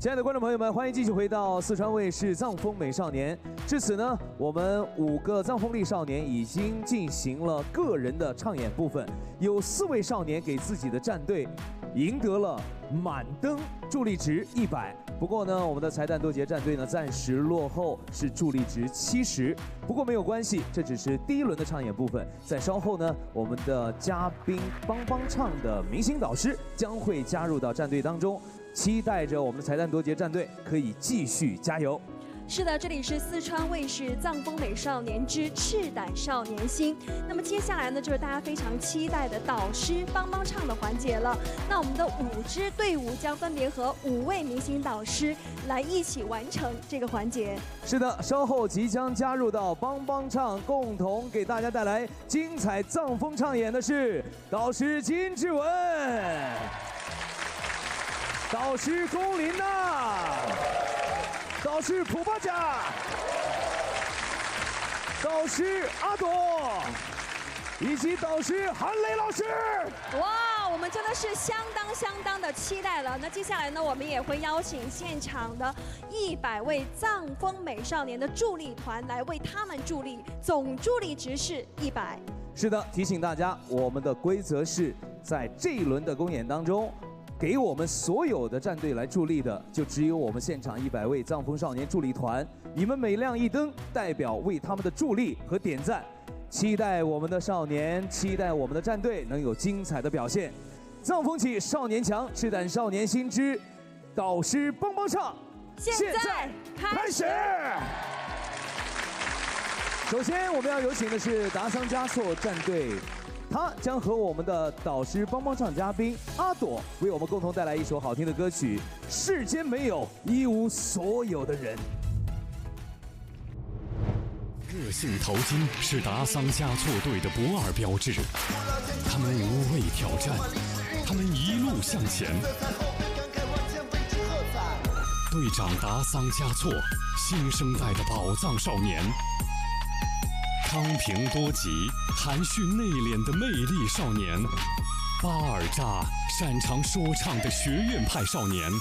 亲爱的观众朋友们，欢迎继续回到四川卫视藏风美少年。至此呢，我们5个藏风力少年已经进行了个人的唱演部分，有4位少年给自己的战队赢得了满登助力值100。不过呢，我们的财旦多杰战队呢暂时落后，是助力值70。不过没有关系，这只是第1轮的唱演部分。在稍后呢，我们的嘉宾帮帮唱的明星导师将会加入到战队当中。 期待着我们的财旦多杰战队可以继续加油。是的，这里是四川卫视藏风美少年之赤胆少年心。那么接下来呢，就是大家非常期待的导师帮帮唱的环节了。那我们的5支队伍将分别和5位明星导师来一起完成这个环节。是的，稍后即将加入到帮帮唱，共同给大家带来精彩藏风唱演的是导师金志文。 导师龚琳娜，导师普巴甲，导师阿朵，以及导师韩磊老师。哇，我们真的是相当的期待了。那接下来呢，我们也会邀请现场的100位藏风美少年的助力团来为他们助力，总助力值是100。是的，提醒大家，我们的规则是在这一轮的公演当中。 给我们所有的战队来助力的，就只有我们现场100位藏风少年助力团。你们每亮一灯，代表为他们的助力和点赞。期待我们的少年，期待我们的战队能有精彩的表现。藏风起，少年强，赤胆少年心之导师帮帮唱，现在开始。首先，我们要有请的是达桑嘉措战队。 他将和我们的导师帮帮唱嘉宾阿朵为我们共同带来一首好听的歌曲《世间没有一无所有的人》。个性淘金是达桑嘉措队的不二标志，他们无畏挑战，他们一路向前。队长达桑嘉措，新生代的宝藏少年。 康平多吉，含蓄内敛的魅力少年；巴尔扎，擅长说唱的学院派少年；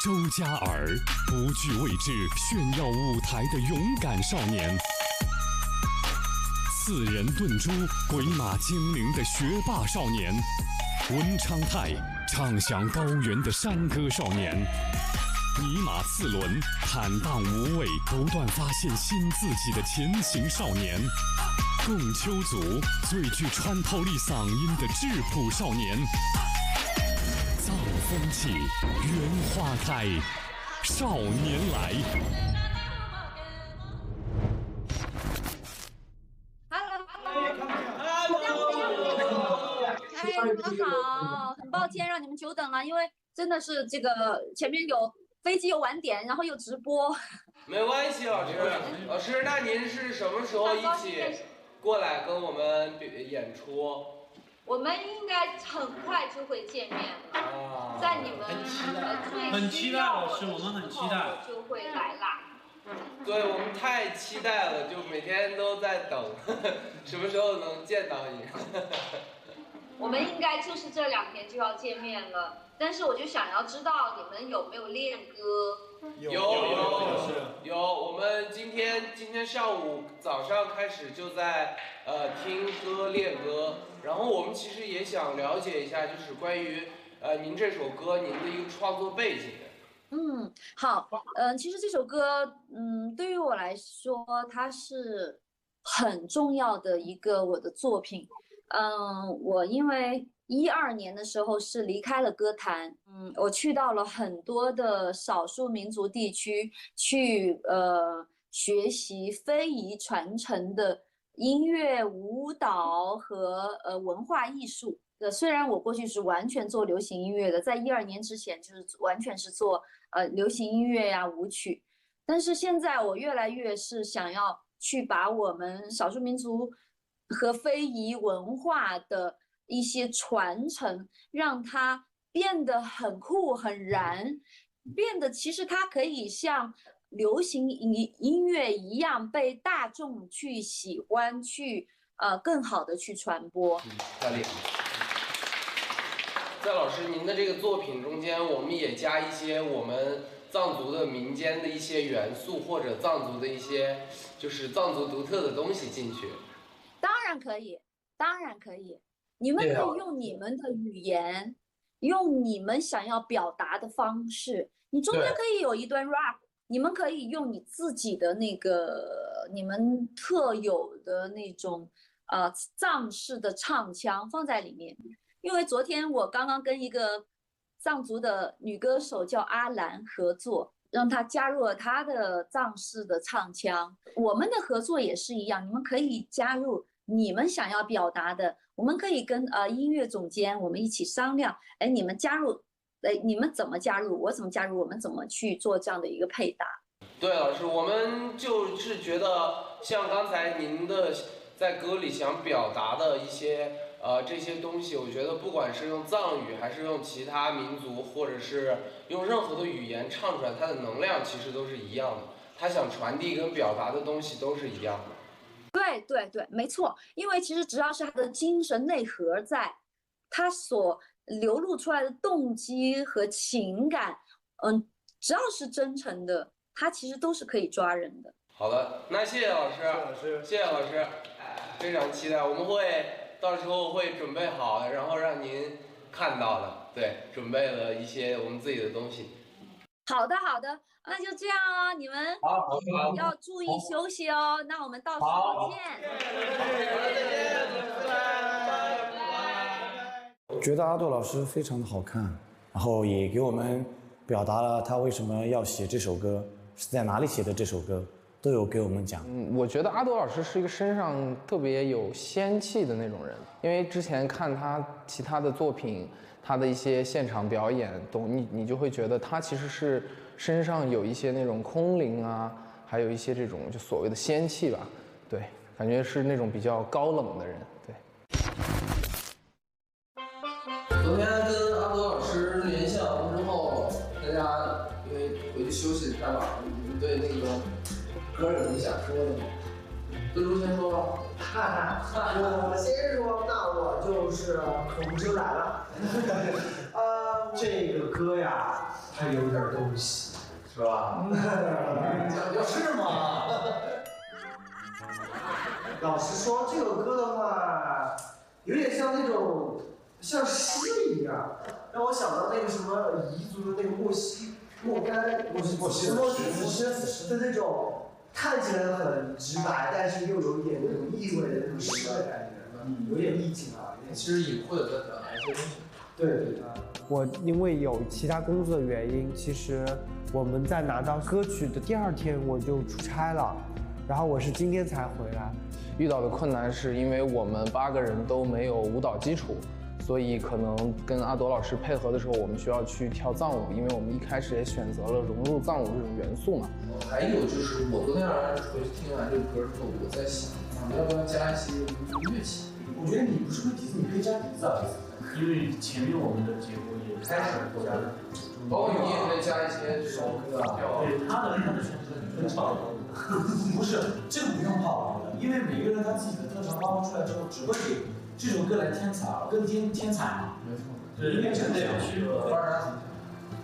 周嘉尔，不惧未知炫耀舞台的勇敢少年；4人炖猪，鬼马精灵的学霸少年；文昌泰，唱响高原的山歌少年。 尼玛4轮，坦荡无畏，不断发现新自己的前行少年；贡秋族，最具穿透力嗓音的质朴少年；藏风起，缘花开，少年来。嗨，你们好，很抱歉让你们久等了，因为真的是这个前面有。 飞机有晚点，然后又直播，没关系，老师。老师，那您是什么时候一起过来跟我们演出？我们应该很快就会见面了，在你们很期待，老师，我们很期待，就会来啦。对，我们太期待了，就每天都在等，什么时候能见到你？我们应该就是这2天就要见面了。 但是我就想要知道你们有没有练歌？有，我们今天上午早上开始就在听歌练歌，然后我们其实也想了解一下，就是关于您这首歌您的一个创作背景。好，其实这首歌对于我来说它是很重要的一个我的作品。我因为12年的时候是离开了歌坛，我去到了很多的少数民族地区去学习非遗传承的音乐、舞蹈和文化艺术。虽然我过去是完全做流行音乐的，在12年之前就是完全是做流行音乐呀、舞曲，但是现在我越来越是想要去把我们少数民族和非遗文化的一些传承，让它变得很酷很燃，变得其实它可以像流行音乐一样被大众去喜欢，去更好的去传播。太厉害！在老师您的这个作品中间，我们也加一些我们藏族的民间的一些元素，或者藏族的一些就是藏族独特的东西进去？当然可以，当然可以。你们可以用你们的语言，用你们想要表达的方式。你中间可以有一段 rap， 你们可以用你自己的那个你们特有的那种藏式的唱腔放在里面。因为昨天我刚刚跟一个藏族的女歌手叫阿兰合作，让她加入了她的藏式的唱腔。我们的合作也是一样，你们可以加入你们想要表达的，我们可以跟音乐总监我们一起商量，哎，你们加入，哎，你们怎么加入，我怎么加入，我们怎么去做这样的一个配搭。对，老师，我们就是觉得像刚才您的在歌里想表达的一些这些东西，我觉得不管是用藏语还是用其他民族，或者是用任何的语言唱出来，它的能量其实都是一样的，它想传递跟表达的东西都是一样的。对对对，没错，因为其实只要是他的精神内核在，他所流露出来的动机和情感，只要是真诚的，他其实都是可以抓人的。好的，那谢谢老师，谢谢老师，非常期待，我们会到时候会准备好的，然后让您看到的，对，准备了一些我们自己的东西。好的好的，那就这样哦，你们要注意休息哦。那我们到时候见。我觉得阿杜老师非常的好看，然后也给我们表达了他为什么要写这首歌，是在哪里写的这首歌，都有给我们讲。我觉得阿杜老师是一个身上特别有仙气的那种人，因为之前看他其他的作品，他的一些现场表演，你就会觉得他其实是身上有一些那种空灵啊，还有一些这种就所谓的仙气吧，对，感觉是那种比较高冷的人，对。昨天跟阿多老师联系完之后，大家因为回去休息太晚了，你们对那个歌有什么想说的吗？德珠先说吧。我先说，那我就是口不遮拦了。这个歌呀，它有点东西，是吧？是吗？老实说，这个歌的话，有点像那种像诗一样，让我想到那个什么彝族的那个莫西子诗的那种。看起来很直白，但是又有一点那种意味的那种诗的感觉，有点意境啊。其实隐晦的在表达一些东西。对。我因为有其他工作的原因，其实我们在拿到歌曲的第2天我就出差了，然后我是今天才回来。遇到的困难是因为我们8个人都没有舞蹈基础，所以可能跟阿朵老师配合的时候，我们需要去跳藏舞，因为我们一开始也选择了融入藏舞这种元素嘛。还有就是我昨天晚上回去听完这个歌之后，我在想，要不要加一些乐器？我觉得你不是会笛子，你可以加笛子啊。因为前面我们的节目也开始加了，包括你也可以加一些这种对他的选择很少。不是，这个不用怕的，因为每个人他自己的特长发挥出来之后，只会给这首歌来添彩，更添彩嘛。没错，对，因为真的有趣的发展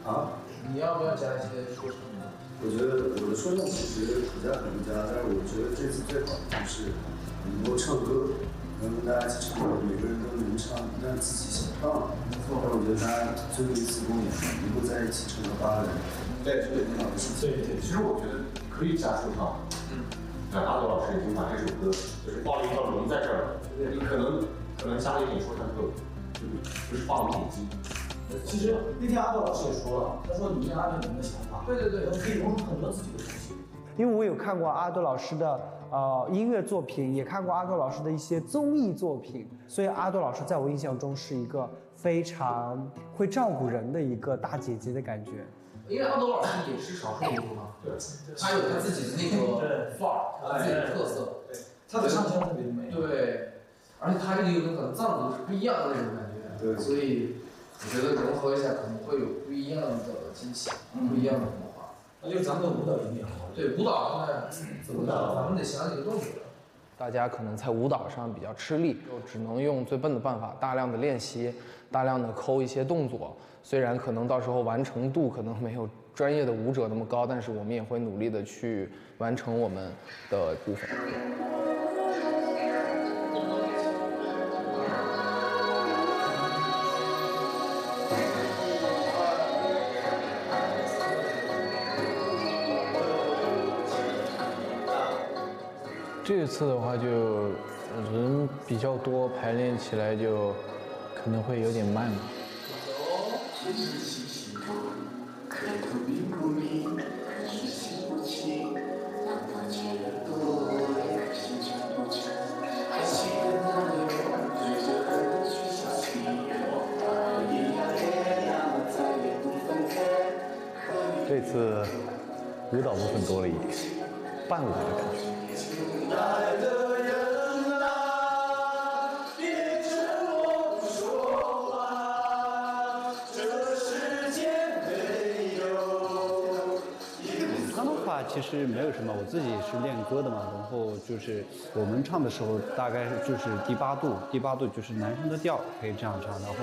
啊，你要不要加一些说唱？我觉得我的说唱其实不加很加，但是我觉得这次最好的就是能够唱歌，能跟大家一起唱歌，每个人都能唱，让自己想唱。没错，但我觉得大家最后一次公演能够在一起唱到8个人，这也是很好的事情。对，其实我觉得可以加说唱。那阿朵老师已经把这首歌就是暴力要融在这儿了，你可能加了一点说唱歌，就是放了一点筋。其实那天阿朵老师也说了，他说你跟阿朵你们的想法，对，可以融入很多自己的东西。因为我有看过阿朵老师的音乐作品，也看过阿朵老师的一些综艺作品，所以阿朵老师在我印象中是一个非常会照顾人的一个大姐姐的感觉。因为阿朵老师也是少数民族嘛，对，他有他自己的那个范儿，他自己的特色，他的唱腔特别美，对，而且他这个又跟可能藏族是不一样的那种感觉，对，所以我觉得融合一下可能会有不一样的惊喜，不一样的火花。那就是咱们的舞蹈一定好。对，舞蹈现在怎么蹈？咱们得想几个动作。大家可能在舞蹈上比较吃力，就只能用最笨的办法，大量的练习，大量的抠一些动作。虽然可能到时候完成度可能没有专业的舞者那么高，但是我们也会努力的去完成我们的部分。这次的话就人比较多，排练起来就可能会有点慢了。这次舞蹈部分多了一点，伴舞的感觉。亲爱的人啊，别沉默不说话，这世界没有。唱的话其实没有什么，我自己是练歌的嘛，然后就是我们唱的时候大概就是低八度，低八度就是男生的调可以这样唱，然后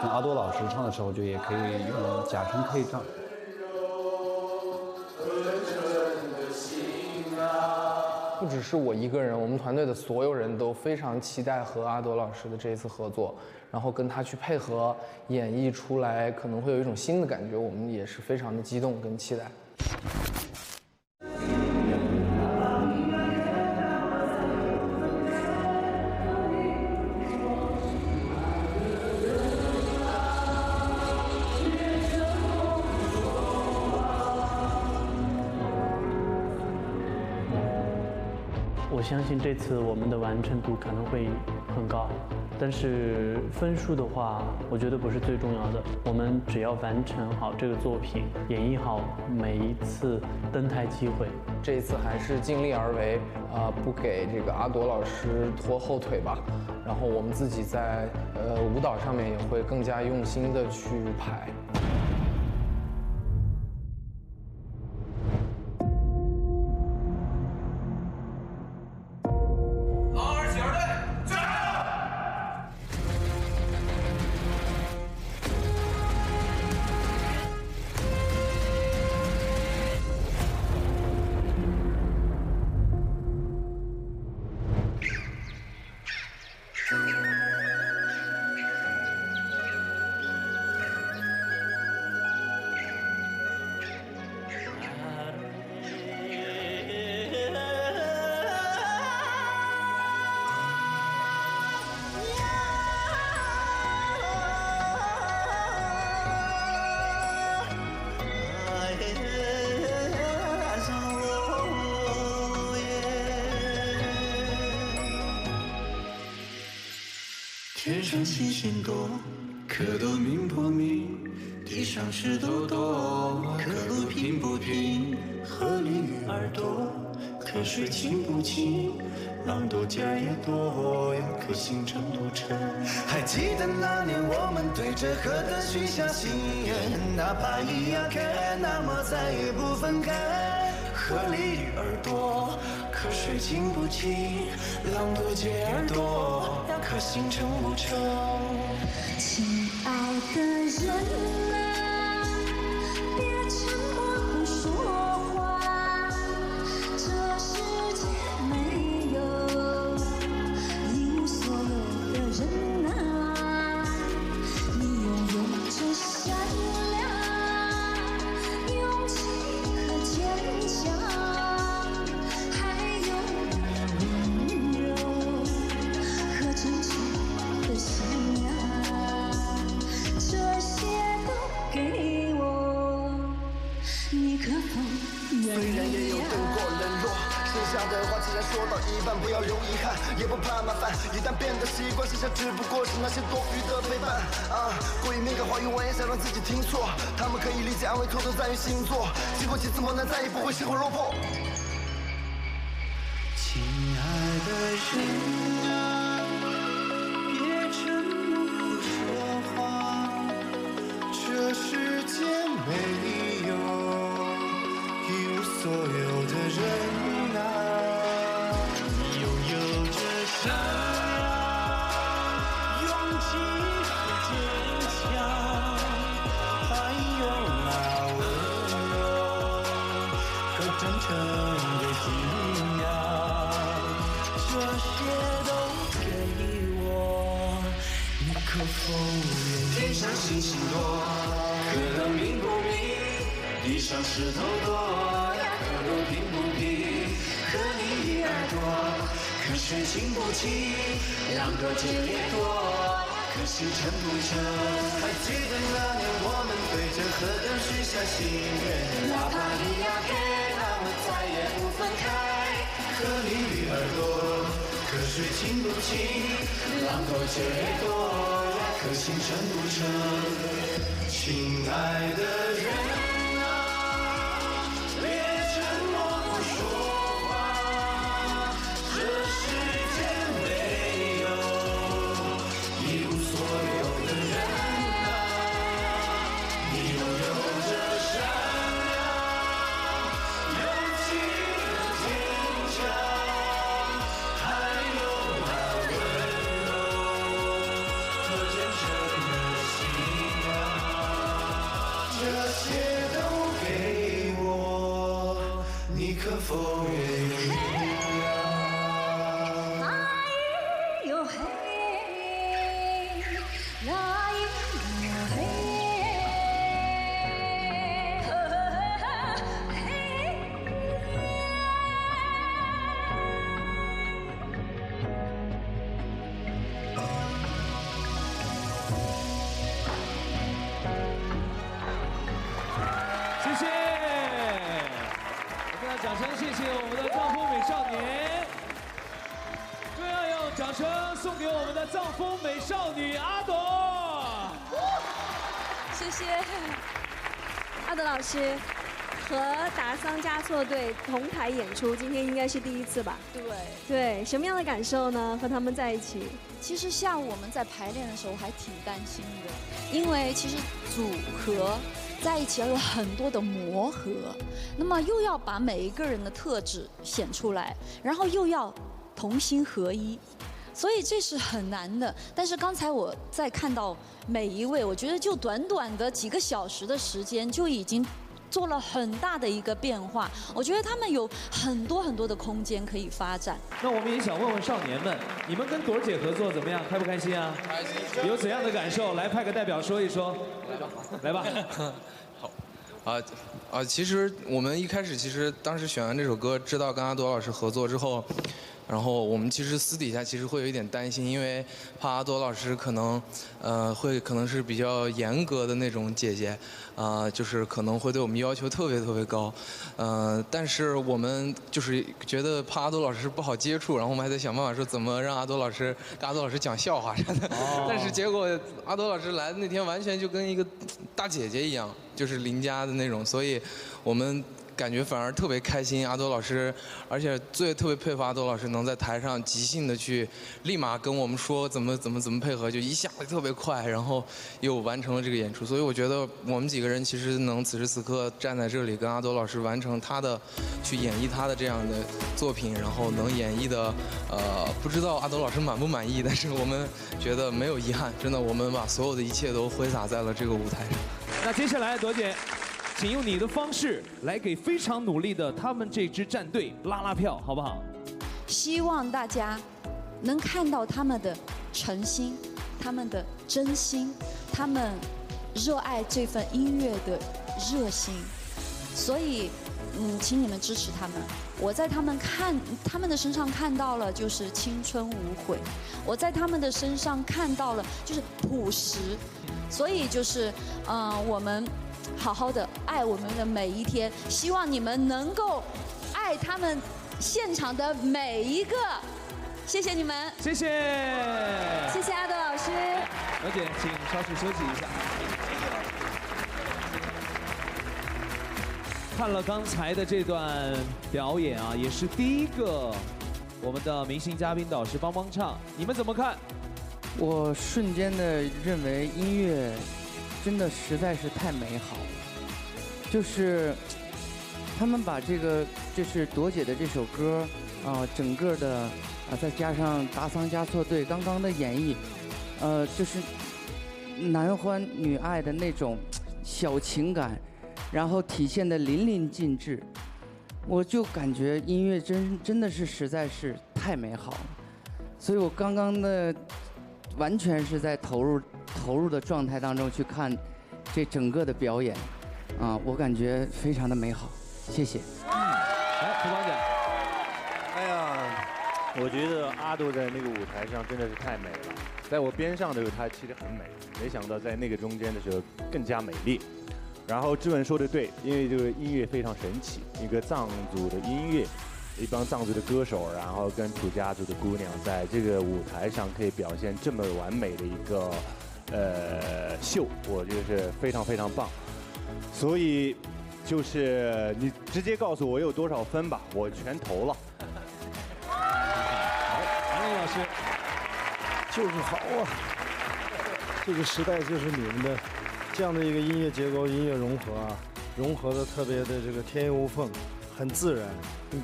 跟阿多老师唱的时候就也可以用假声可以唱。不只是我一个人，我们团队的所有人都非常期待和阿朵老师的这一次合作，然后跟他去配合演绎出来，可能会有一种新的感觉，我们也是非常的激动跟期待。我相信这次我们的完成度可能会很高，但是分数的话，我觉得不是最重要的。我们只要完成好这个作品，演绎好每一次登台机会。这一次还是尽力而为，不给这个阿朵老师拖后腿吧。然后我们自己在舞蹈上面也会更加用心的去排。天上星星多，可都明不明？地上石头多，可路平不平？河里鱼儿多，可水清不清？浪多尖儿也多，可心真不沉。还记得那年我们对着河的许下心愿，哪怕一样看，那么再也不分开。河里鱼儿多，可水清不清？浪多尖儿多，可心真不沉。亲爱的人啊，别沉默不说话，这世界没有一无所有的人啊，你拥有着善良、勇气和坚强，还有温柔和真诚的信仰。这些都给我，你可否原谅？虽然也有等过冷落，剩下的话既然说到一半，不要留遗憾，也不怕麻烦。一旦变得习惯，剩下只不过是那些多余的陪伴。过于敏感话语，我也想让自己听错。他们可以理解安慰，错都在于星座。经过几次磨难，再也不会失魂落魄。亲爱的人啊，别沉默不说话，这世界没有一无所有的人啊，你拥有着善良、勇气和坚强，还有那温否认？天上星星多，可都明不明？地上石头多呀，可都平不平？和你一耳朵，可是亲不亲？两个结裂多。 可惜成不成？还记得那年我们对着河灯许下心愿，哪怕你要给，那么再也不分开。和你一耳朵，可是亲不亲？浪头结裂多呀，可心成不成？亲爱的人啊，别沉默不说话，这世间没有。 一无所有的人啊，你拥有着善良、勇气的坚强，还有那温柔和真诚的信仰，这些都给我，你可否愿意？ 掌声，谢谢我们的藏风美少年。最后用掌声送给我们的藏风美少女阿朵。谢谢阿朵老师和达桑嘉措队同台演出，今天应该是第一次吧？对，什么样的感受呢？和他们在一起？其实下午我们在排练的时候还挺担心的，因为其实组合。 在一起要有很多的磨合，那么又要把每一个人的特质显出来，然后又要同心合一，所以这是很难的。但是刚才我在看到每一位，我觉得就短短的几个小时的时间就已经做了很大的一个变化。我觉得他们有很多很多的空间可以发展。那我们也想问问少年们，你们跟朵儿姐合作怎么样？开不开心啊？开心。有怎样的感受？来派个代表说一说。来吧。好。其实我们一开始当时选完这首歌，知道跟阿朵老师合作之后，然后我们其实私底下会有一点担心，因为怕阿朵老师可能可能是比较严格的那种姐姐，就是可能会对我们要求特别特别高，但是我们就是觉得怕阿朵老师不好接触，然后我们还在想办法说怎么让阿朵老师跟阿朵老师讲笑话啥的，但是结果阿朵老师来的那天完全就跟一个大姐姐一样，就是邻家的那种，所以我们感觉反而特别开心。阿朵老师，而且特别佩服阿朵老师能在台上即兴的去立马跟我们说怎么配合，就一下子特别快，然后又完成了这个演出。所以我觉得我们几个人其实能此时此刻站在这里跟阿朵老师完成去演绎他的这样的作品，然后能演绎的不知道阿朵老师满不满意，但是我们觉得没有遗憾，真的我们把所有的一切都挥洒在了这个舞台上。那接下来朵姐，请用你的方式来给非常努力的他们这支战队拉票，好不好？希望大家能看到他们的诚心，他们的真心，他们热爱这份音乐的热心。所以，请你们支持他们。我在他们的身上看到了就是青春无悔，我在他们的身上看到了就是朴实。所以就是，我们好好的爱我们的每一天，希望你们能够爱他们现场的每一个。谢谢你们，谢谢，谢谢阿朵老师。朵姐，请稍事休息一下。看了刚才的这段表演啊，也是第一个我们的明星嘉宾导师帮唱，你们怎么看？我瞬间的认为音乐真的实在是太美好了，就是他们把就是朵姐的这首歌整个的再加上达桑嘉措队刚刚的演绎，就是男欢女爱的那种小情感，然后体现的淋漓尽致，我就感觉音乐真的是实在是太美好了，所以我刚刚的完全是在投入投入的状态当中去看这整个的表演，我感觉非常的美好，谢谢。来，涂光讲。哎呀，我觉得阿杜在那个舞台上真的是太美了，在我边上的时候她其实很美，没想到在那个中间的时候更加美丽。然后志文说的对，因为这个音乐非常神奇，一个藏族的音乐，一帮藏族的歌手，然后跟土家族的姑娘在这个舞台上可以表现这么完美的一个秀，我觉得是非常非常棒。所以就是你直接告诉我有多少分吧，我全投了。好，韩磊老师，就是好啊！这个时代就是你们的这样的一个音乐结构、音乐融合啊，融合的特别的这个天衣无缝，很自然。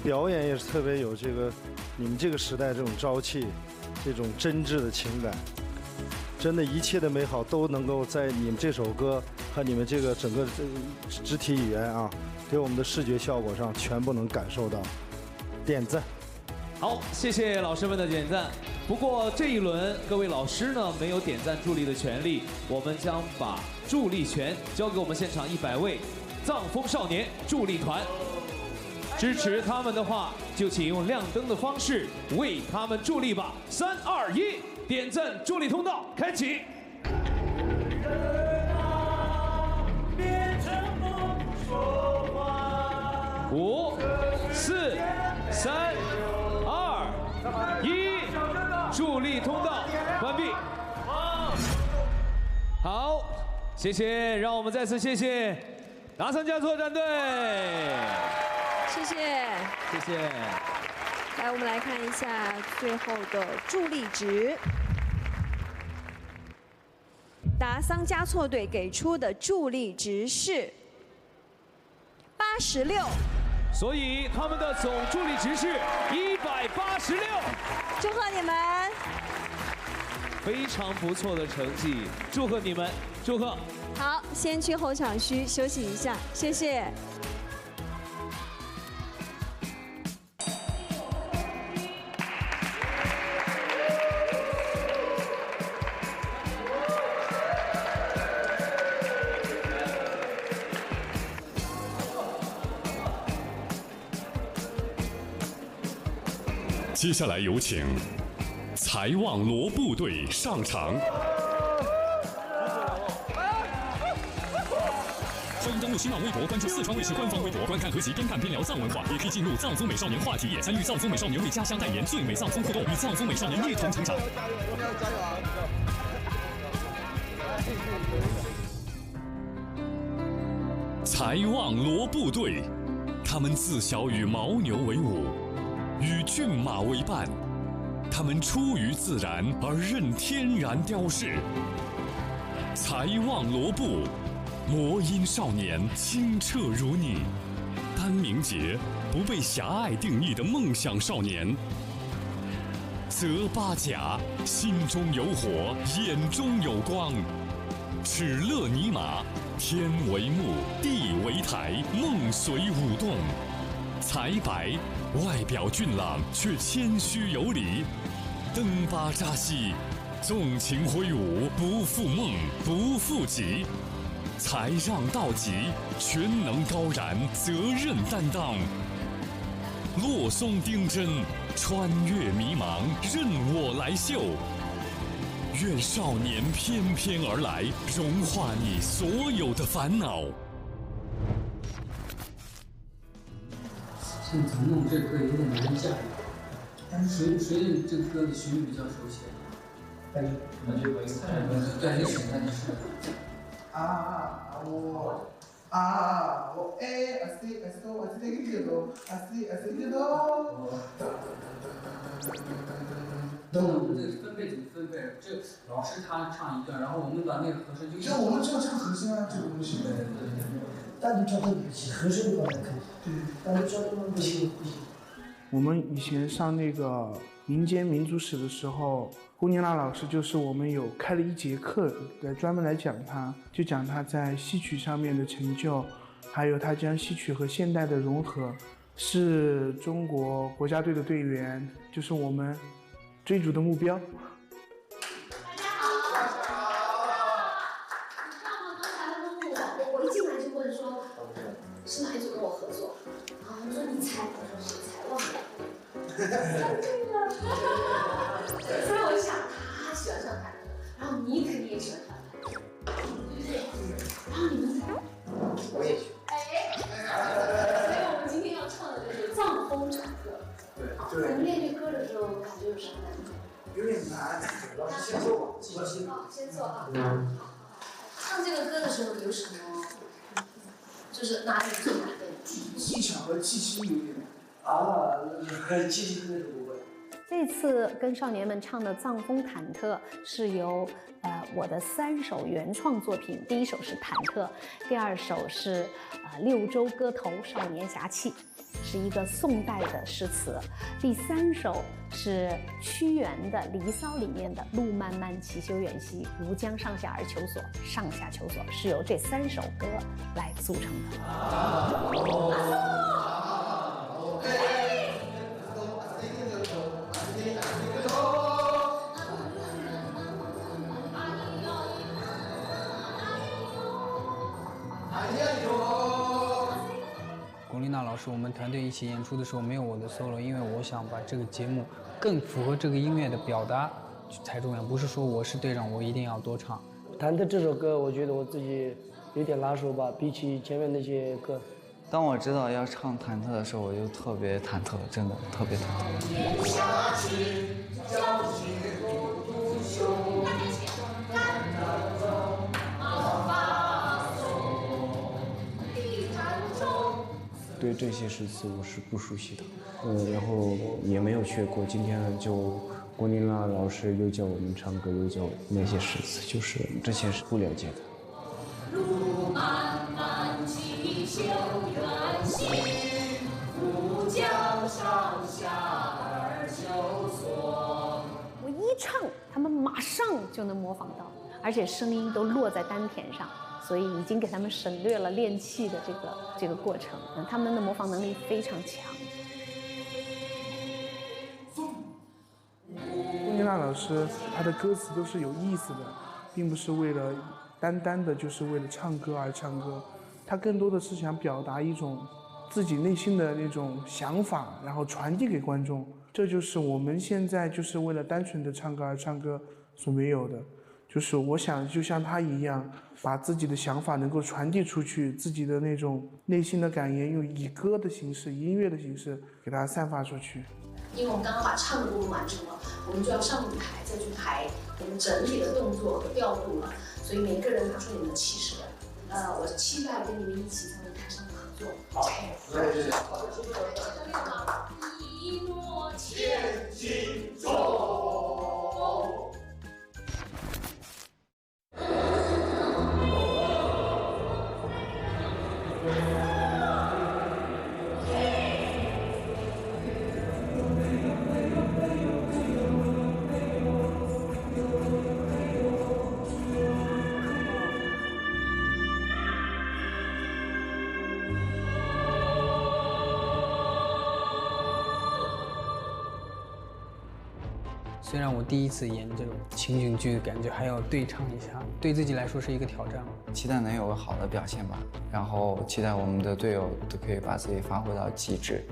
表演也是特别有这个你们这个时代这种朝气，这种真挚的情感。真的，一切的美好都能够在你们这首歌和你们这个整个肢体语言啊，给我们的视觉效果上全部能感受到。点赞。好，谢谢老师们的点赞。不过这一轮各位老师呢没有点赞助力的权利，我们将把助力权交给我们现场100位藏风少年助力团。支持他们的话，就请用亮灯的方式为他们助力吧。3、2、1，点赞助力通道开启。5、4、3、2、1，助力通道关闭。好，谢谢，让我们再次谢谢达三家作战队。谢谢，谢谢。来，我们来看一下最后的助力值。达桑嘉措队给出的助力值是86，所以他们的总助力值是186。祝贺你们！非常不错的成绩，祝贺你们，祝贺。好，先去候场区休息一下，谢谢。接下来有请财旺罗部队上场。欢迎登录新浪微博，关注四川卫视官方微博，观看合集，边看边聊藏文化，也可以进入藏风美少年话题页，参与藏风美少年为家乡代言最美藏风互动，与藏风美少年一同成长。财旺罗部队，他们自小与牦牛为伍，与骏马为伴，他们出于自然而任天然雕饰。财旺罗布，魔音少年，清澈如你，丹明洁，不被狭隘定义的梦想少年。泽巴甲，心中有火，眼中有光。齿勒尼玛，天为幕，地为台，梦随舞动。财白，外表俊朗却谦虚有礼。登巴扎西，纵情挥舞，不负梦，不负己。才让道极，全能高燃，责任担当。洛松丁真，穿越迷茫，任我来秀。愿少年翩翩而来，融化你所有的烦恼。现在怎么弄这歌有点难驾驭，但是谁对这个歌的旋律比较熟悉？感觉我感觉是。那我们这个分贝怎么分贝？这老师他唱一段，然后我们把那个和声就。这我们就要唱和声啊，这个东西。对。单独跳都不行，和声的话可以。对，单独跳都不行。我们以前上那个民间民族史的时候，胡宁娜老师就是我们有开了一节课专门来讲他，就讲他在戏曲上面的成就，还有他将戏曲和现代的融合，是中国国家队的队员，就是我们追逐的目标。所以我就想，他喜欢上忐忑，然后你肯定也喜欢上忐忑，对不对？然后你们，我也喜欢。所以我们今天要唱的就是《藏风忐忑》。对。你们练这歌的时候，感觉有啥感觉？有点难，老师先做吧，继续。先做啊。唱这个歌的时候有什么？就是哪里最难的？技巧和气息有点气息那个部分。这次跟少年们唱的《藏风忐忑》是由我的3首原创作品，第1首是《忐忑》，第2首是六州歌头少年侠气，是一个宋代的诗词，第3首是屈原的《离骚》里面的“路漫漫其修远兮，吾将上下而求索”，上下求索是由这3首歌来组成的。龚丽娜老师，我们团队一起演出的时候没有我的 solo， 因为我想把这个节目更符合这个音乐的表达才重要，不是说我是队长我一定要多唱。忐忑这首歌，我觉得我自己有点拿手吧，比起前面那些歌。当我知道要唱忐忑的时候，我就特别忐忑，真的特别忐忑。对这些诗词我是不熟悉的，然后也没有学过。今天就龚丽娜老师又教我们唱歌，又教那些诗词，就是之前是不了解的。路漫漫其修远兮，吾将上下而求索。我一唱，他们马上就能模仿到，而且声音都落在丹田上。所以已经给他们省略了练气的这个过程，他们的模仿能力非常强。龚丽娜老师她的歌词都是有意思的，并不是为了单单的就是为了唱歌而唱歌，她更多的是想表达一种自己内心的那种想法，然后传递给观众。这就是我们现在就是为了单纯的唱歌而唱歌所没有的。就是我想就像他一样，把自己的想法能够传递出去，自己的那种内心的感言，用以歌的形式、音乐的形式给它散发出去。因为我们刚刚把唱的部分完成了，我们就要上舞台再去排我们整体的动作和调度了，所以每个人拿出你们的气势来。我期待跟你们一起在舞台上合作。好，谢谢。一诺千金重。虽然我第一次演这种情景剧，感觉还要对唱一下，对自己来说是一个挑战。期待能有个好的表现吧，然后期待我们的队友都可以把自己发挥到极致。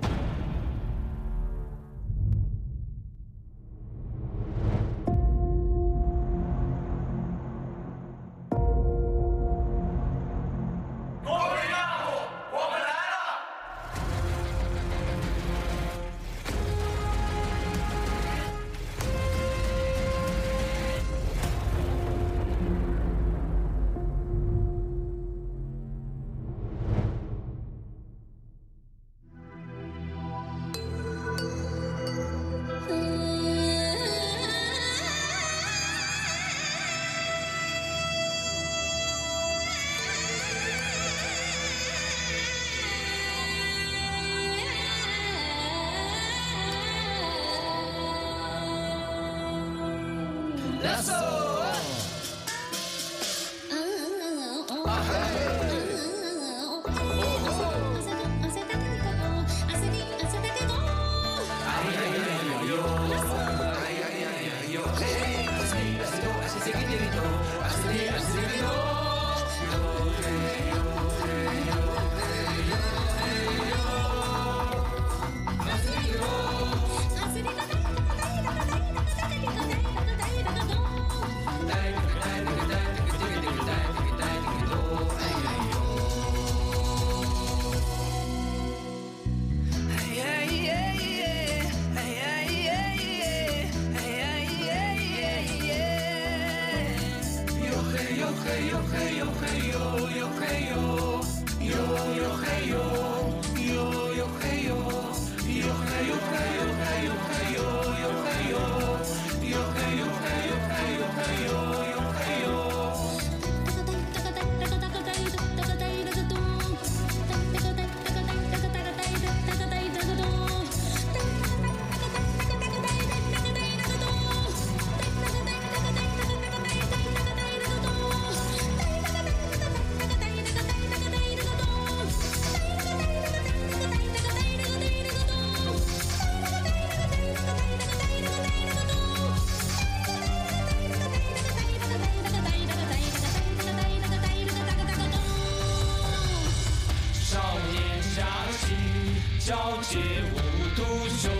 皎洁无独雄，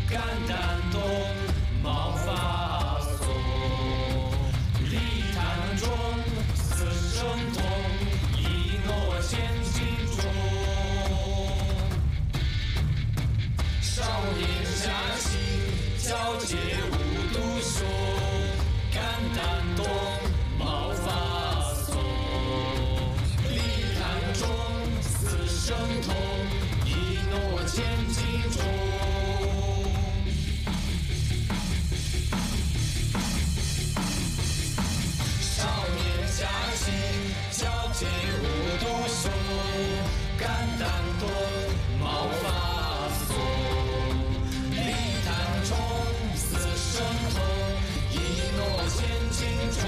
肝胆动，毛发松。礼坛中，此生痛，一诺千金中。少年侠气，皎洁无独雄，肝胆动，毛发松。礼坛中，此生痛。千金中，少年侠气，皎洁无独雄，肝胆动，毛发松。礼坛中，此生痛，一诺千金中。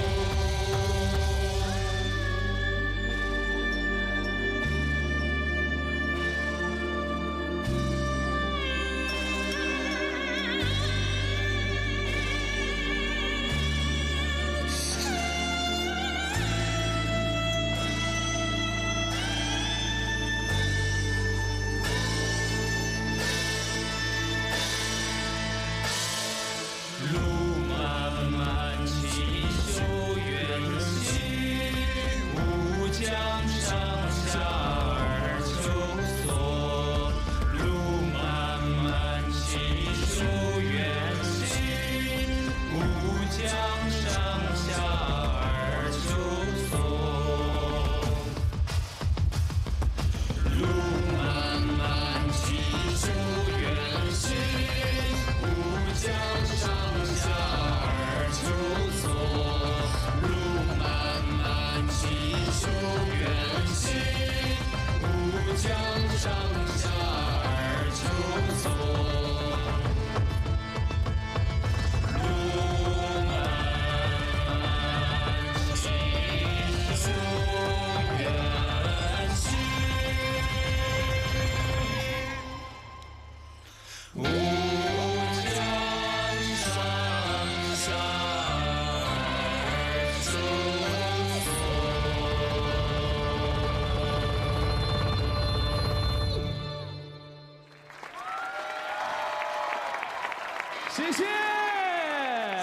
谢谢，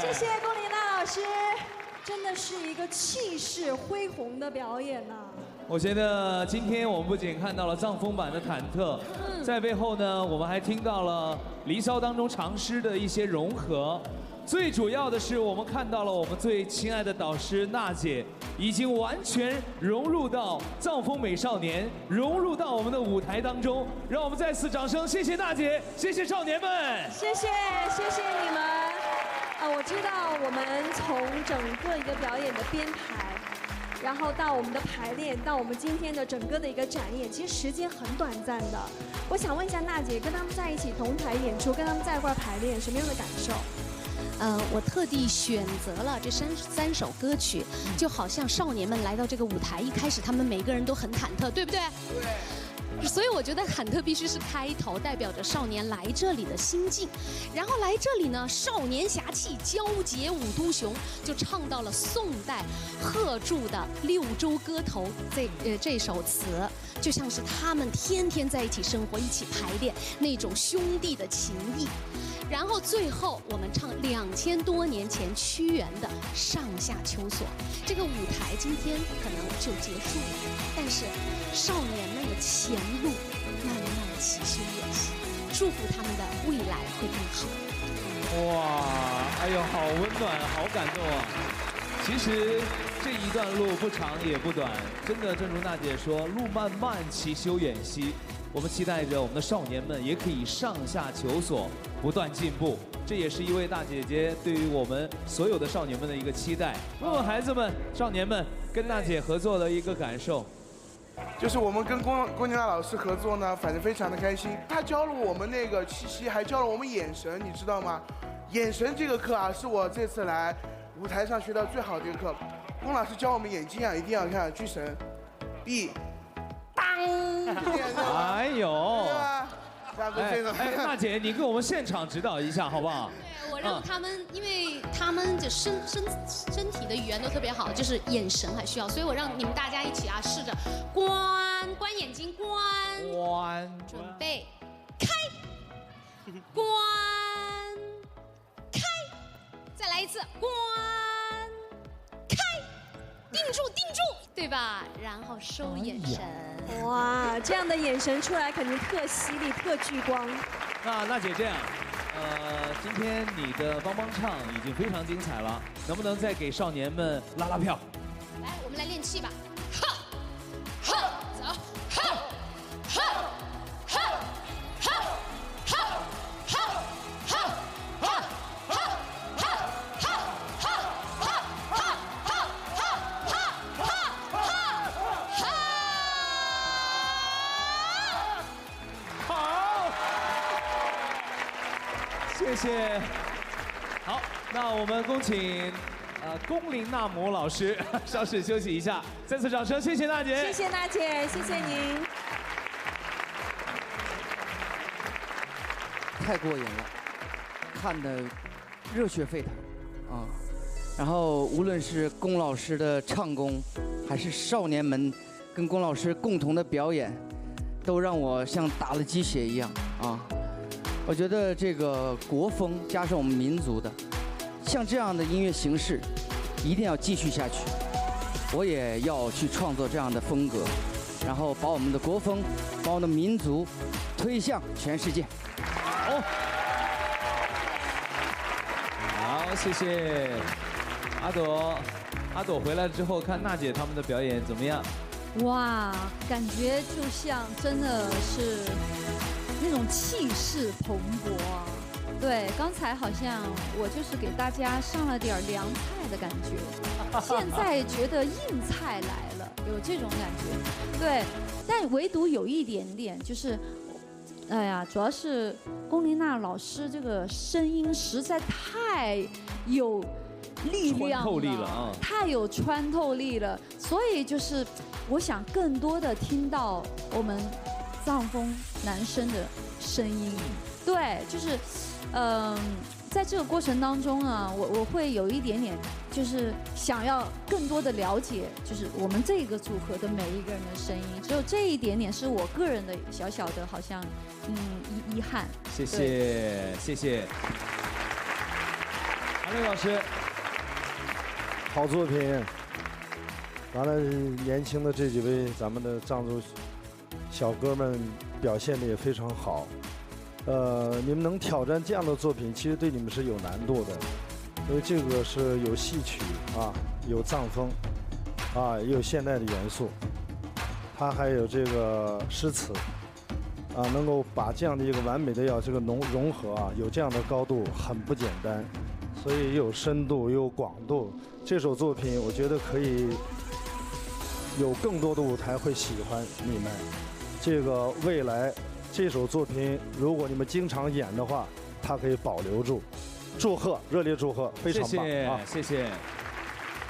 谢谢龚琳娜老师，真的是一个气势恢宏的表演呐。我觉得今天我们不仅看到了藏风版的忐忑，在背后呢，我们还听到了《离骚》当中长诗的一些融合。最主要的是，我们看到了我们最亲爱的导师娜姐，已经完全融入到藏风美少年，融入到我们的舞台当中。让我们再次掌声，谢谢娜姐，谢谢少年们，谢谢你们。我知道我们从整个一个表演的编排，然后到我们的排练，到我们今天的整个的一个展演，其实时间很短暂的。我想问一下娜姐，跟他们在一起同台演出，跟他们在一块排练，什么样的感受？我特地选择了这三首歌曲，就好像少年们来到这个舞台，一开始他们每个人都很忐忑，对不对？对。所以我觉得忐忑必须是开头，代表着少年来这里的心境。然后来这里呢，少年侠气，皎洁五都雄，就唱到了宋代贺铸的《六州歌头》这首词，就像是他们天天在一起生活，一起排练那种兄弟的情谊。然后最后我们唱2000多年前屈原的《上下求索》，这个舞台今天可能就结束了，但是少年们的前路慢慢齐修远行，祝福他们的未来会更好。哇，哎呦，好温暖，好感动啊！其实这一段路不长也不短，真的正如娜姐说，路漫漫其修远兮。我们期待着我们的少年们也可以上下求索，不断进步。这也是一位大姐姐对于我们所有的少年们的一个期待。问问孩子们、少年们跟娜姐合作的一个感受。就是我们跟龚琳娜老师合作呢，反正非常的开心。她教了我们那个气息，还教了我们眼神，你知道吗？眼神这个课啊，是我这次来舞台上学到最好的一个课。龚老师教我们眼睛啊，一定要看聚神，闭，当，哎呦，对吧？娜姐，你给我们现场指导一下好不好？对，我让他们，因为他们的身体的语言都特别好，就是眼神还需要，所以我让你们大家一起啊，试着关眼睛，关，准备，开，关，开，再来一次，关，开，定住，对吧？然后收眼神。哇，这样的眼神出来肯定特犀利、特聚光。那娜姐这样，今天你的帮帮唱已经非常精彩了，能不能再给少年们拉拉票？来，我们来练气吧。走，谢谢。好，那我们恭请龚琳娜母老师稍事休息一下，再次掌声，谢谢娜姐。谢谢娜姐，谢谢您。太过瘾了，看得热血沸腾啊！然后无论是龚老师的唱功，还是少年们跟龚老师共同的表演，都让我像打了鸡血一样啊！我觉得这个国风加上我们民族的，像这样的音乐形式，一定要继续下去。我也要去创作这样的风格，然后把我们的国风，把我们的民族推向全世界。好，谢谢阿朵。阿朵回来之后，看娜姐他们的表演怎么样？哇，感觉就像真的是那种气势蓬勃啊！对，刚才好像我就是给大家上了点凉菜的感觉，现在觉得硬菜来了，有这种感觉。对，但唯独有一点点就是。哎呀，主要是龚琳娜老师这个声音实在太有力量了，穿透力了啊，太有穿透力了，所以就是我想更多的听到我们藏风男生的声音。对，就是在这个过程当中啊，我会有一点点就是想要更多的了解，就是我们这个组合的每一个人的声音，只有这一点点是我个人的小小的好像遗憾。谢谢谢谢，阿亮老师，好作品。完了，年轻的这几位咱们的藏族小哥们表现的也非常好。你们能挑战这样的作品，其实对你们是有难度的，因为这个是有戏曲啊，有藏风啊，也有现代的元素，它还有这个诗词啊，能够把这样的一个完美的这个融合啊，有这样的高度很不简单，所以有深度又有广度。这首作品我觉得可以有更多的舞台会喜欢你们，这个未来。这首作品，如果你们经常演的话，它可以保留住。祝贺，热烈祝贺，非常棒啊！谢谢。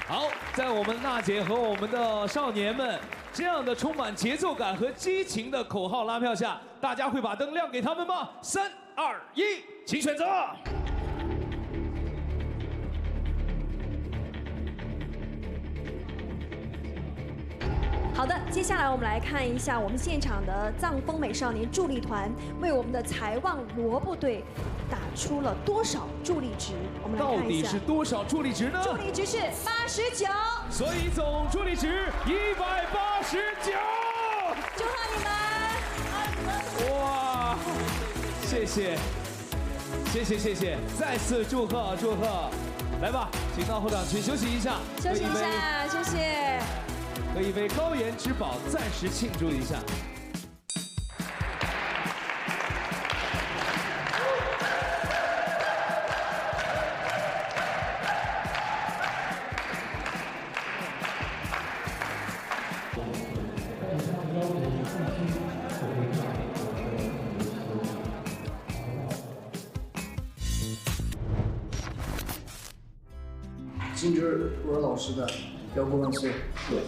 好，在我们娜姐和我们的少年们这样的充满节奏感和激情的口号拉票下，大家会把灯亮给他们吗？3、2、1，请选择。好的，接下来我们来看一下我们现场的藏风美少年助力团为我们的财旺萝卜队打出了多少助力值？我们来看一下，到底是多少助力值呢？助力值是89，所以总助力值189。祝贺你们！哇，谢谢，谢谢，谢谢，再次祝贺祝贺。来吧，请到后场区休息一下，休息一下，谢谢。喝一杯高原之宝，暂时庆祝一下。金枝我老师的摇滚万岁。对，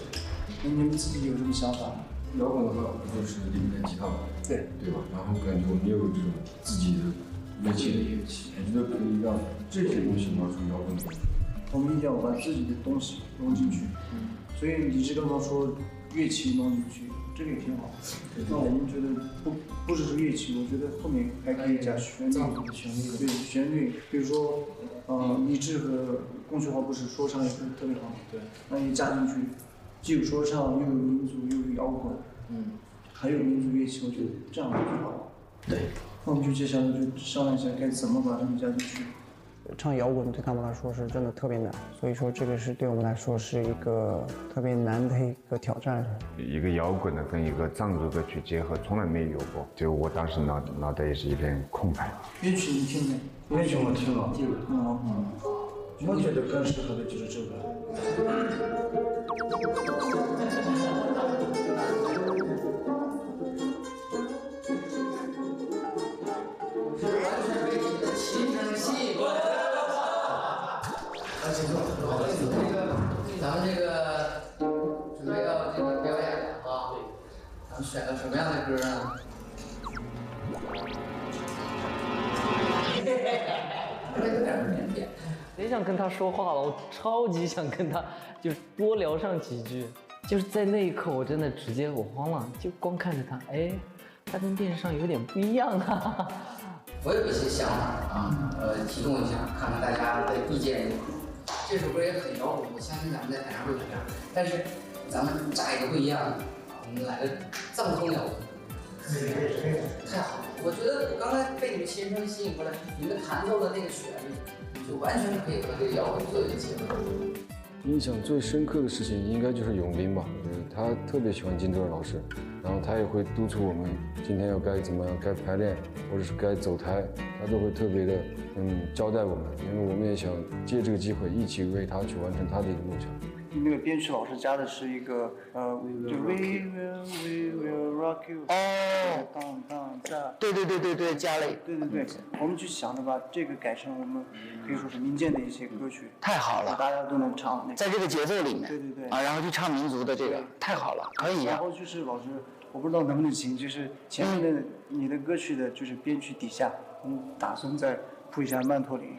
你们自己有什么想法吗？摇滚的话，不就是零点吉他嘛？对，对吧？然后感觉我们也有这种自己的乐器，我觉得可以让这些东西拿出摇滚的。我们一定要把自己的东西融进去。所以李志刚刚说乐器融进去，这个也挺好。那我们觉得不只是乐器，我觉得后面还可以加旋律。对，旋律，比如说，李志和龚旭豪不是说唱也是特别好，对，那也加进去，既有说唱，又有民族，又有摇滚，还有民族乐器，我觉得这样就挺好了。对，那我们就接下来就商量一下该怎么把它们加进去。唱摇滚对他们来说是真的特别难，所以说这个是对我们来说是一个特别难的一个挑战。一个摇滚的跟一个藏族歌曲结合，从来没有过，就我当时脑袋也是一片空白。乐曲你听没？乐曲我听了。我觉得更适合的就是这个。咱们这个准备要这个表演了啊，咱们选个什么样的歌呢？有点腼腆。贼想跟他说话了，我超级想跟他就是多聊上几句。就是在那一刻，我真的直接我慌了，就光看着他，哎，他跟电视上有点不一样啊。我有一些想法啊，提供一下，看看大家的意见如何。这首歌也很摇滚，我相信咱们在台上会怎么样。但是咱们炸一个不一样的，我们来个藏风摇滚。太好了！我觉得我刚才被你们琴声吸引过来，你们弹奏的那个旋律，就完全可以和这个摇滚做一个结合。印象最深刻的事情应该就是永斌吧，他特别喜欢金德老师，然后他也会督促我们今天要该怎么样，该排练或者是该走台，他都会特别的交代我们，因为我们也想借这个机会一起为他去完成他的一个梦想。那个编曲老师加的是一个就 We will rock you。哦。当对，加了。对，我们就想着把这个改成我们可以说是民间的一些歌曲。太好了，大家都能唱。在这个节奏里面。对。啊，然后就唱民族的这个，太好了，可以呀。然后就是老师，我不知道能不能行，就是前面的你的歌曲的就是编曲底下，我们打算再铺一下曼陀林。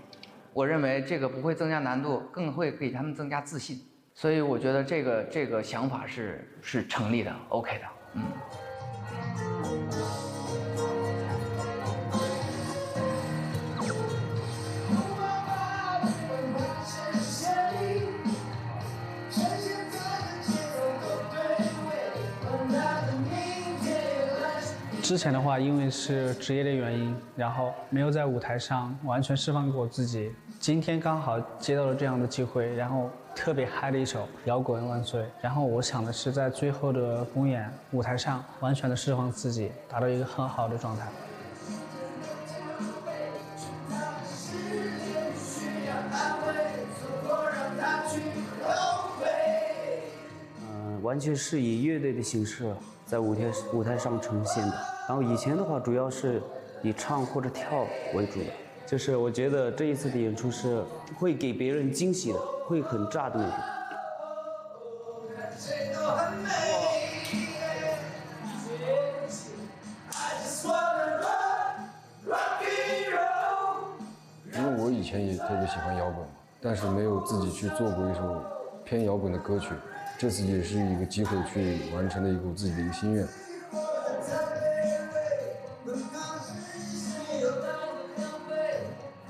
我认为这个不会增加难度，更会给他们增加自信。所以我觉得这个想法是成立的 ，OK 的，之前的话，因为是职业的原因，然后没有在舞台上完全释放过自己。今天刚好接到了这样的机会，然后特别嗨的一首《摇滚万岁》，然后我想的是在最后的公演舞台上完全的释放自己，达到一个很好的状态。完全是以乐队的形式在舞台上呈现的。然后以前的话，主要是以唱或者跳为主的。就是我觉得这一次的演出是会给别人惊喜的，会很炸的那种。因为我以前也特别喜欢摇滚，但是没有自己去做过一首偏摇滚的歌曲，这次也是一个机会去完成了一个我自己的一个心愿。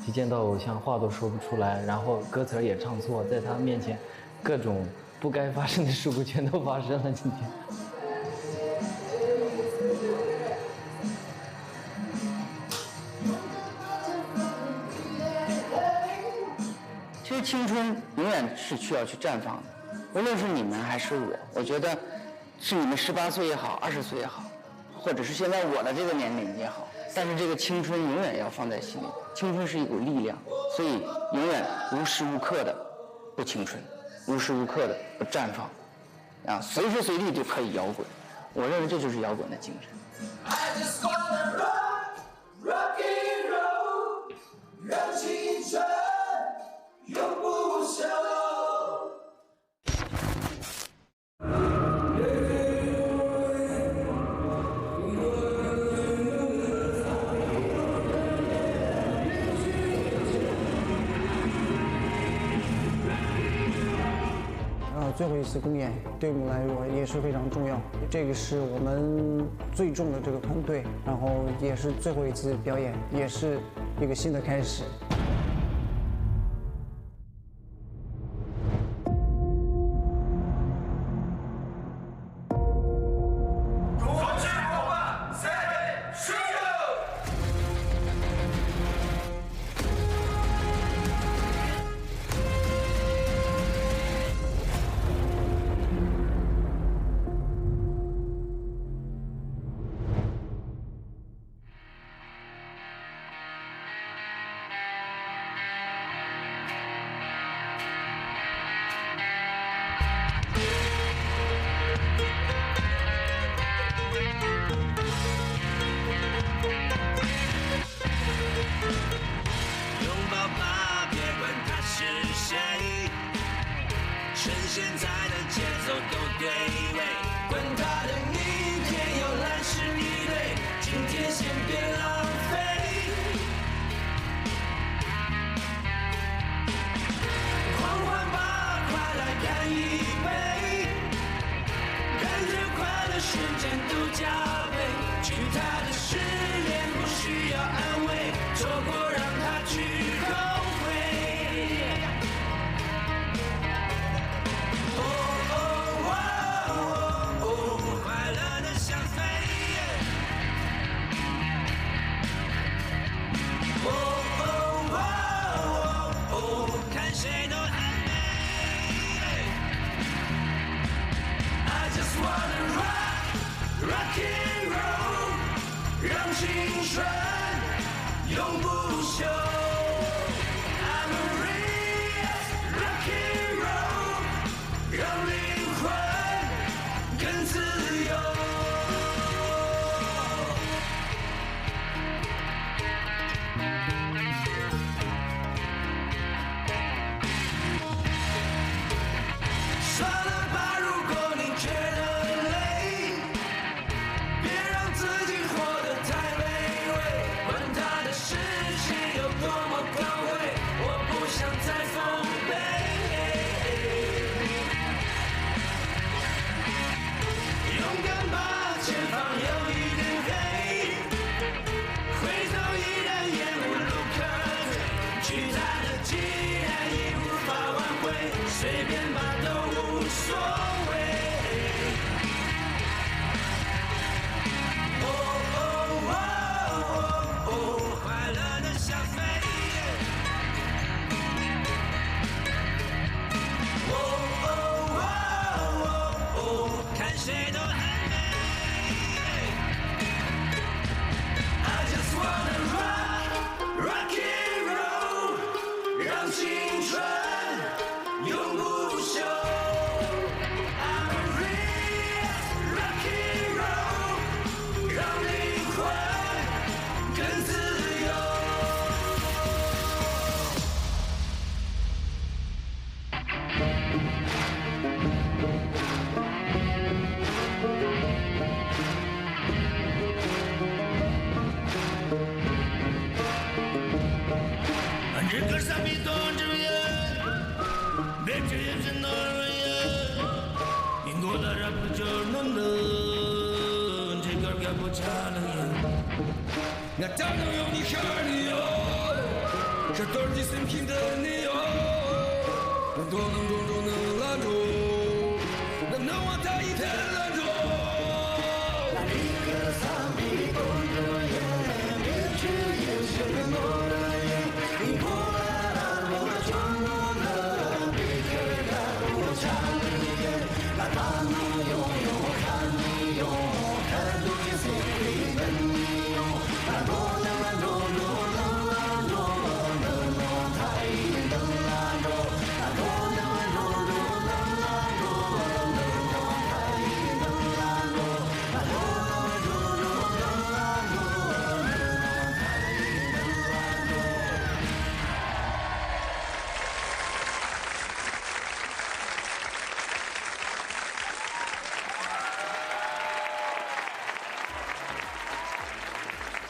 一见到偶像，话都说不出来，然后歌词也唱错，在他面前，各种不该发生的事故全都发生了。今天。其实青春永远是需要去绽放的，无论是你们还是我觉得是你们18岁也好，20岁也好，或者是现在我的这个年龄也好，但是这个青春永远要放在心里。青春是一股力量，所以永远无时无刻的不青春，无时无刻的不绽放，啊，随时随地就可以摇滚。我认为这就是摇滚的精神。让青春永不朽。最后一次公演对我们来说也是非常重要，这个是我们最重的这个团队，然后也是最后一次表演，也是一个新的开始。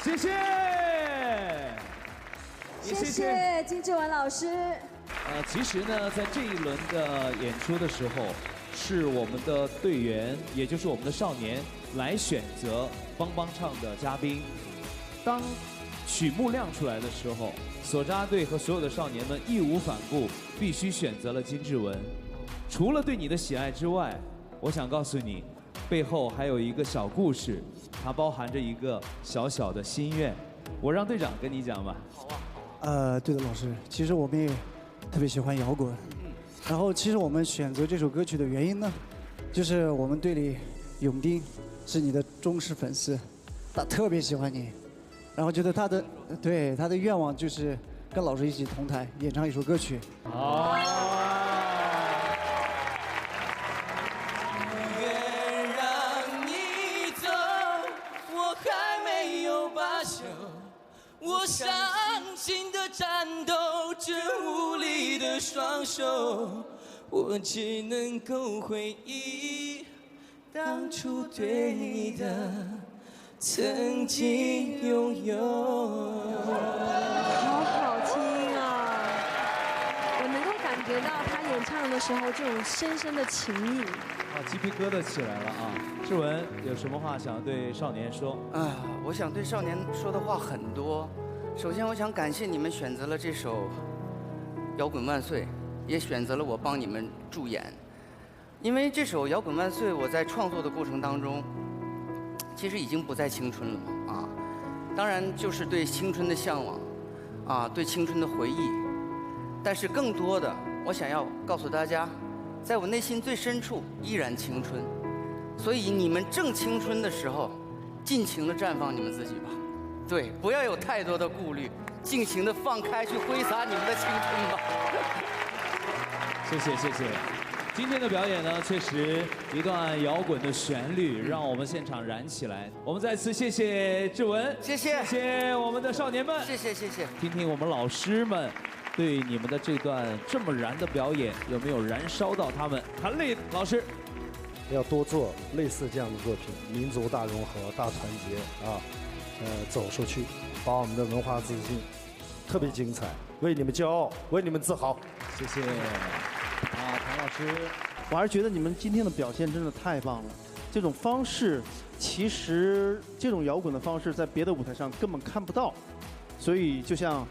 谢谢，谢谢金志文老师。其实呢，在这一轮的演出的时候，是我们的队员，也就是我们的少年来选择帮帮唱的嘉宾。当曲目亮出来的时候，索扎队和所有的少年们义无反顾，必须选择了金志文。除了对你的喜爱之外，我想告诉你，背后还有一个小故事，它包含着一个小小的心愿。我让队长跟你讲吧。好啊。对的，老师，其实我们也特别喜欢摇滚。然后，其实我们选择这首歌曲的原因呢，就是我们队里永丁是你的忠实粉丝，他特别喜欢你，然后觉得他的愿望就是跟老师一起同台演唱一首歌曲。好。愿让你走，我还没有罢休，我伤心的战斗着无力的双手，我只能够回忆当初对你的曾经拥有。好好听啊！我能够感觉到他演唱的时候这种深深的情谊。鸡皮疙瘩起来了啊！志文有什么话想对少年说？我想对少年说的话很多。首先，我想感谢你们选择了这首《摇滚万岁》，也选择了我帮你们助演。因为这首《摇滚万岁》，我在创作的过程当中，其实已经不再青春了啊。当然，就是对青春的向往，啊，对青春的回忆。但是更多的，我想要告诉大家，在我内心最深处依然青春。所以你们正青春的时候，尽情地绽放你们自己吧。对，不要有太多的顾虑，尽情地放开去挥洒你们的青春吧。谢谢谢谢。今天的表演呢，确实一段摇滚的旋律让我们现场燃起来。我们再次谢谢志文，谢谢，谢谢我们的少年们，谢谢谢谢。听听我们老师们对你们的这段这么燃的表演有没有燃烧到他们？韩磊老师，要多做类似这样的作品，民族大融合、大团结啊，走出去，把我们的文化自信特别精彩，为你们骄傲，为你们自豪。谢谢。唐老师，我还是觉得你们今天的表现真的太棒了。这种方式，其实这种摇滚的方式在别的舞台上根本看不到，所以就像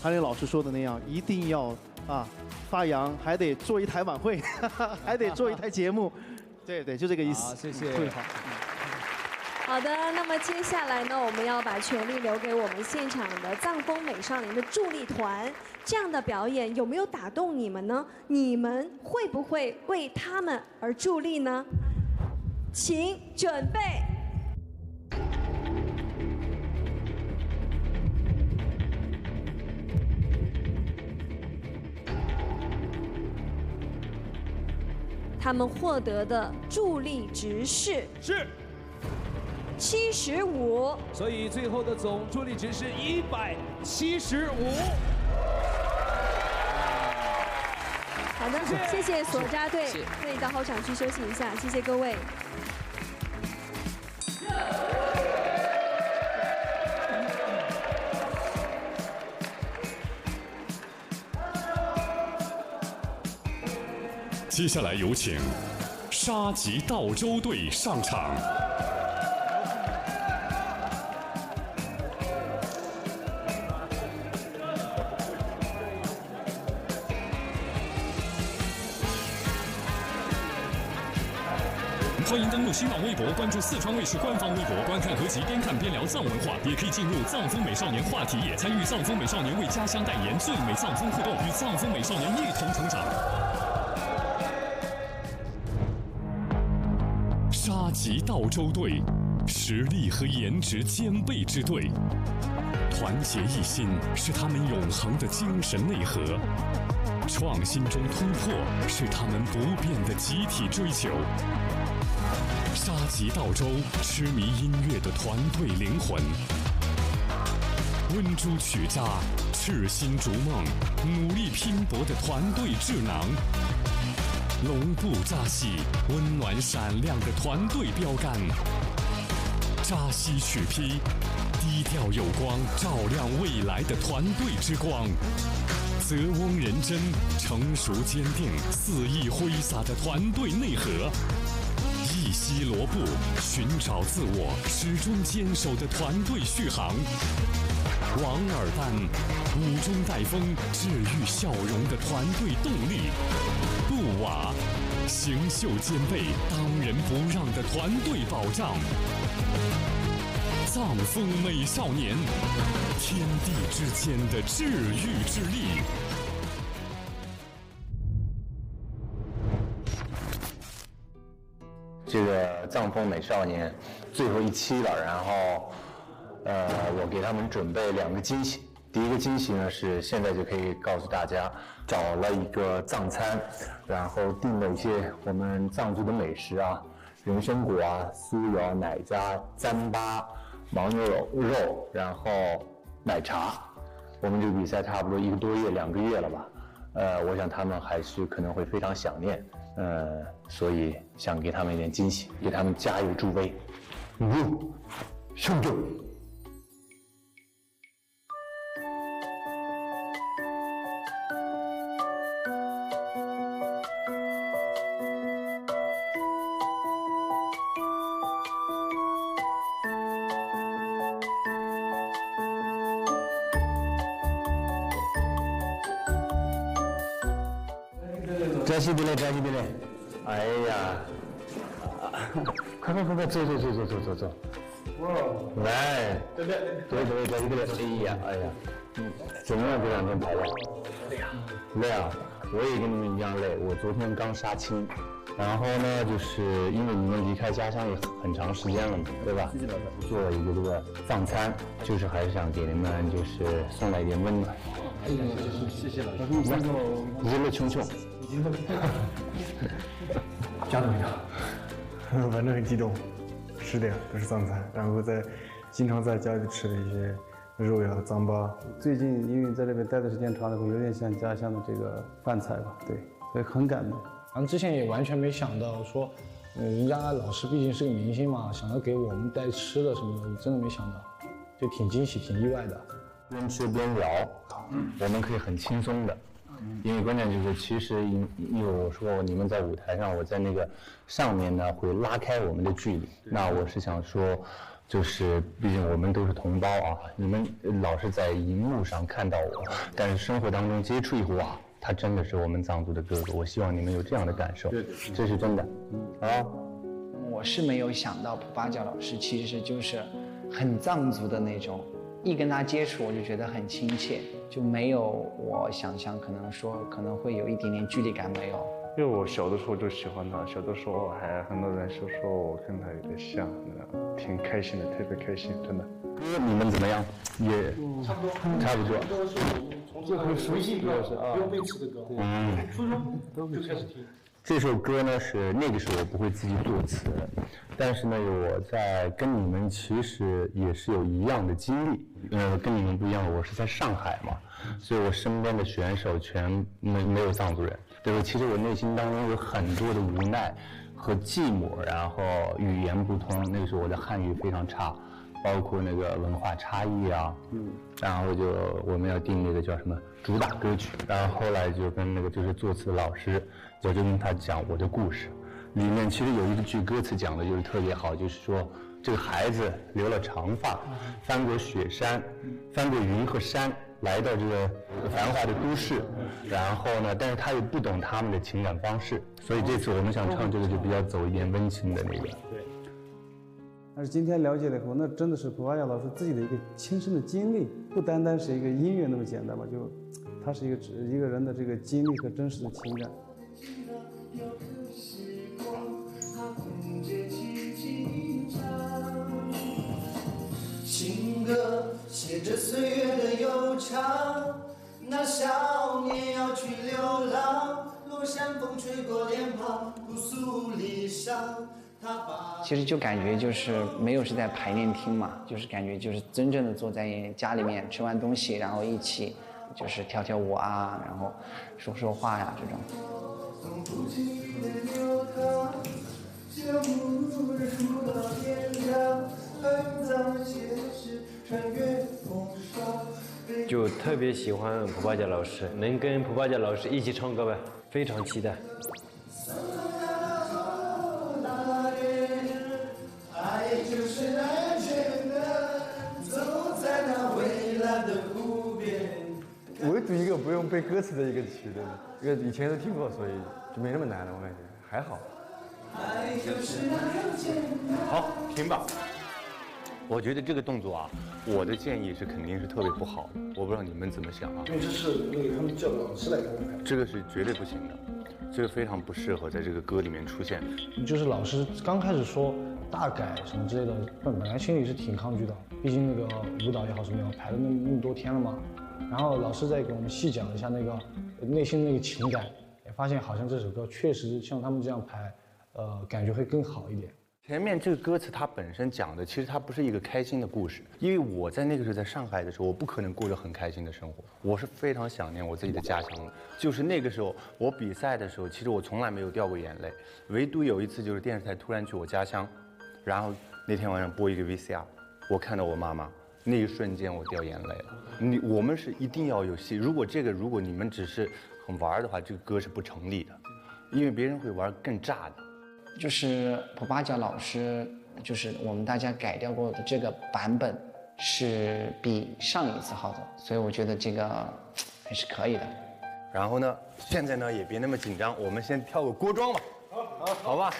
韩磊老师说的那样，一定要发扬，还得做一台晚会，还得做一台节目。对对，就这个意思。好，谢谢。特别好。好的，那么接下来呢，我们要把权力留给我们现场的藏风美少年的助力团。这样的表演有没有打动你们呢？你们会不会为他们而助力呢？请准备。他们获得的助力值是75，所以最后的总助力值是175。好的，谢谢索扎队，可以到后场去休息一下，谢谢各位。接下来有请沙棘道州队上场。欢迎登录新浪微博，关注四川卫视官方微博，观看合集，边看边聊藏文化，也可以进入藏风美少年话题页，参与藏风美少年为家乡代言最美藏风互动，与藏风美少年一同成长。沙棘道州队，实力和颜值兼备之队，团结一心是他们永恒的精神内核，创新中突破是他们不变的集体追求。沙棘道州，痴迷音乐的团队灵魂，温珠取扎，赤心逐梦，努力拼搏的团队智囊。龙步扎西，温暖闪亮的团队标杆。扎西取披，低调有光，照亮未来的团队之光。泽翁人真，成熟坚定，肆意挥洒的团队内核。一西罗布，寻找自我，始终坚守的团队续航。王尔丹，五中带风，治愈笑容的团队动力。布瓦，行袖兼备，当仁不让的团队保障。藏风美少年，天地之间的治愈之力。这个藏风美少年最后一期了，然后我给他们准备2个惊喜。第一个惊喜呢是现在就可以告诉大家，找了一个藏餐，然后订了一些我们藏族的美食啊，人参果啊、酥油、奶渣、糌粑、牦牛肉，然后奶茶。我们这个比赛差不多1个多月、2个月了吧，我想他们还是可能会非常想念，所以想给他们一点惊喜，给他们加油助威。兄弟。扎西比嘞，扎西比嘞！哎呀，快，走！哇！来，对，扎西比嘞！哎呀，怎么样？这2天排练？累啊！我也跟你们一样累。我昨天刚杀青，然后呢，就是因为你们离开家乡也很长时间了嘛，对吧？做了一个这个藏餐，就是还是想给你们就是送来一点温暖。谢谢老师。热热穷穷。家怎么样？反正很激动，吃的呀都是藏餐，然后经常在家里吃的一些肉呀、糌粑。最近因为在这边待的时间长了，会有点像家乡的这个饭菜吧，对，所以很感动。然后之前也完全没想到说，人家老师毕竟是个明星嘛，想到给我们带吃的什么的，真的没想到，就挺惊喜、挺意外的。边吃边聊，我们可以很轻松的。因为关键就是，其实因为我说你们在舞台上，我在那个上面呢会拉开我们的距离。那我是想说，就是毕竟我们都是同胞啊，你们老是在荧幕上看到我，但是生活当中接触一哇，他真的是我们藏族的哥哥。我希望你们有这样的感受，这是真的。啊，我是没有想到普巴教老师其实就是很藏族的那种。一跟他接触，我就觉得很亲切，就没有我想象可能会有一点点距离感，没有。因为我小的时候就喜欢他，小的时候还很多人说我跟他有点像，挺开心的，特别开心，真的。你们怎么样？也差不多。从这很熟悉歌，不用背词的歌。初中就开始听。这首歌呢是那个时候我不会自己作词，但是呢我在跟你们其实也是有一样的经历，跟你们不一样，我是在上海嘛，所以我身边的选手全没有藏族人，对吧？其实我内心当中有很多的无奈和寂寞，然后语言不通，那个时候我的汉语非常差，包括那个文化差异啊，然后我们要定那个叫什么主打歌曲，然后后来就跟那个就是作词的老师，我就跟他讲我的故事，里面其实有一句歌词讲的就是特别好，就是说这个孩子留了长发，翻过雪山，翻过云和山，来到这个繁华的都市，然后呢，但是他又不懂他们的情感方式，所以这次我们想唱这个就比较走一点温情的那个。对。但是今天了解了以后，那真的是普巴教老师自己的一个亲身的经历，不单单是一个音乐那么简单吧，就他是一个人的这个经历和真实的情感。情歌写着岁月的悠长，那少年要去流浪，落山风吹过脸庞，朴素离伤。其实就感觉就是没有是在排练厅嘛，就是感觉就是真正的坐在家里面吃完东西，然后一起就是跳跳舞啊，然后说说话呀这种。像牧人树到天亮，很早的街市，穿特别喜欢普巴甲老师，能跟普巴甲老师一起唱歌吧，非常期待。爱就是安全的，走在那蔚蓝的湖边。唯独一个不用背歌词的一个曲子，因为以前都听过，所以就没那么难了，我感觉还好。好，停吧。我觉得这个动作啊，我的建议是肯定是特别不好的，我不知道你们怎么想啊？因为这是那个他们叫老师来给我们排。这个是绝对不行的，这个非常不适合在这个歌里面出现。就是老师刚开始说大改什么之类的，本来心里是挺抗拒的，毕竟那个舞蹈也好什么也好，排了那么多天了嘛。然后老师再给我们细讲了一下那个内心的那个情感，也发现好像这首歌确实像他们这样排，感觉会更好一点。前面这个歌词它本身讲的，其实它不是一个开心的故事，因为我在那个时候在上海的时候，我不可能过着很开心的生活，我是非常想念我自己的家乡的。就是那个时候我比赛的时候，其实我从来没有掉过眼泪，唯独有一次就是电视台突然去我家乡，然后那天晚上播一个 VCR， 我看到我妈妈，那一瞬间我掉眼泪了。我们是一定要有戏，如果你们只是很玩的话，这个歌是不成立的，因为别人会玩更炸的。就是普巴甲老师，就是我们大家改掉过的这个版本是比上一次好的，所以我觉得这个还是可以的。然后呢，现在呢也别那么紧张，我们先跳个锅庄吧，好吧？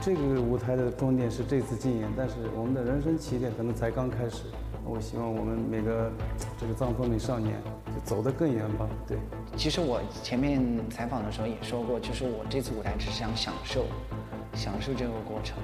这个舞台的终点是这次竞演，但是我们的人生起点可能才刚开始。我希望我们每个这个藏风美少年就走得更远吧。对，其实我前面采访的时候也说过，就是我这次舞台只是想享受这个过程。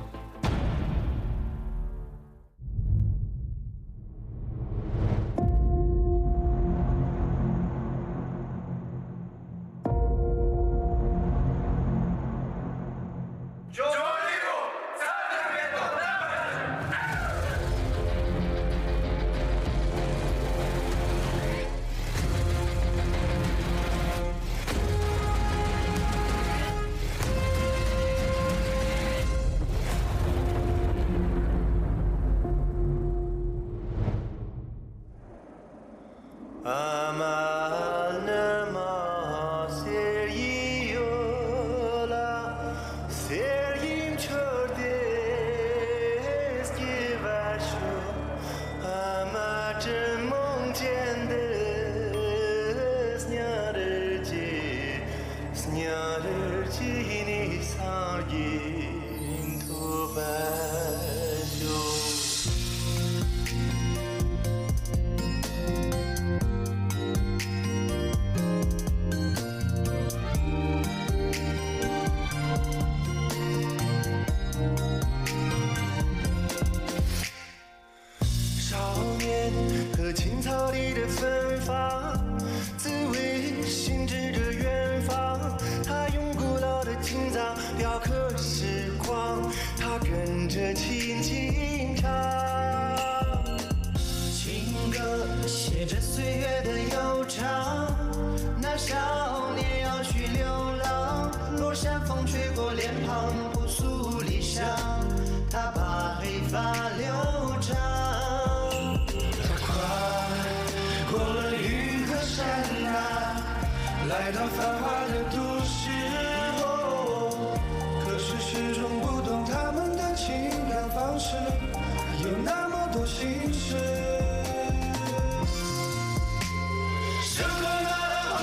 生活的后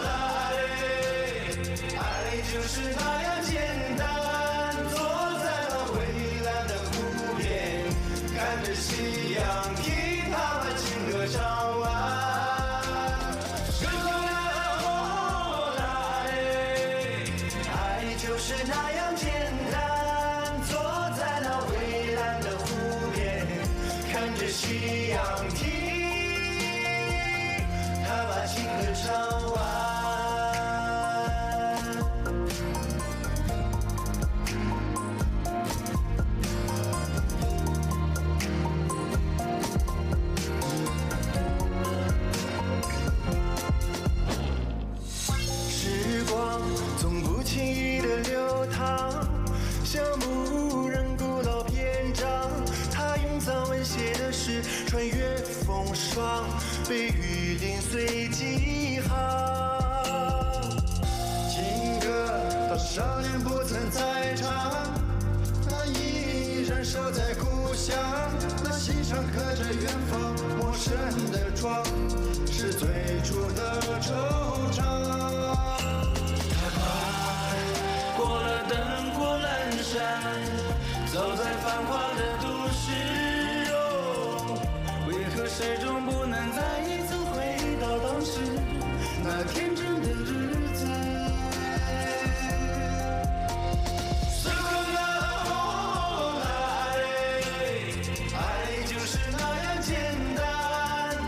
来。就是那样简单，坐在那蔚蓝的湖边，看着夕阳，听他们情歌唱完。时光啊，我来，爱就是那样简单，坐在那蔚蓝的湖边，看着夕阳，听他把情歌唱完。时光总不轻易的流淌，像牧人古老篇章，他用藏文写的诗，穿越风霜，被雨淋碎几行。情歌到少年不曾再唱，他依然守在故乡，那心上刻着远方陌生的妆，是最初的惆怅。过了灯火阑珊，走在繁华的都市哦，为何始终不能再一次回到当时那天真的日子？时光啊，我来，爱就是那样简单，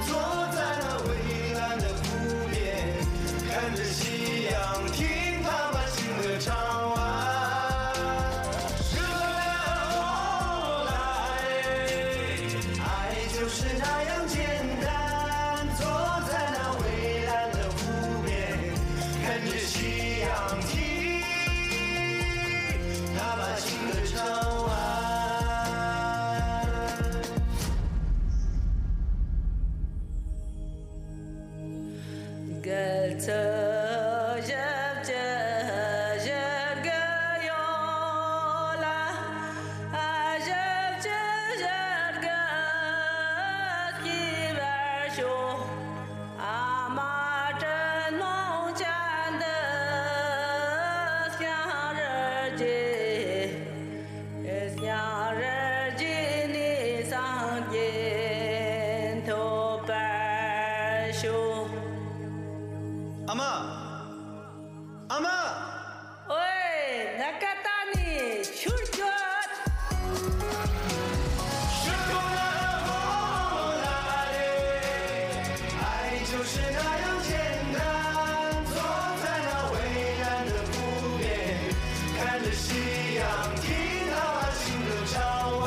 坐在那蔚蓝的湖边，看着夕阳，听他把情歌唱完。时光啊，我来，爱就是那样简单，坐在那蔚蓝的湖边，看着夕阳，听他把情歌唱完。阿妈，阿妈，喂，那个大你出去。时光啊，我来，爱就是那样简单，坐在那蔚蓝的湖边，看着夕阳，听他把情歌唱完。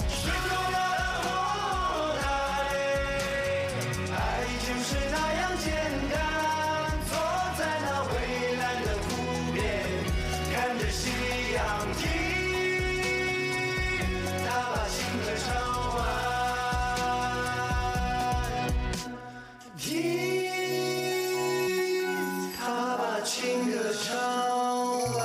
时光啊，我来，爱就是那样简单，坐在那蔚蓝的湖边，看着夕阳，听他把情歌唱完，听他把情歌唱完。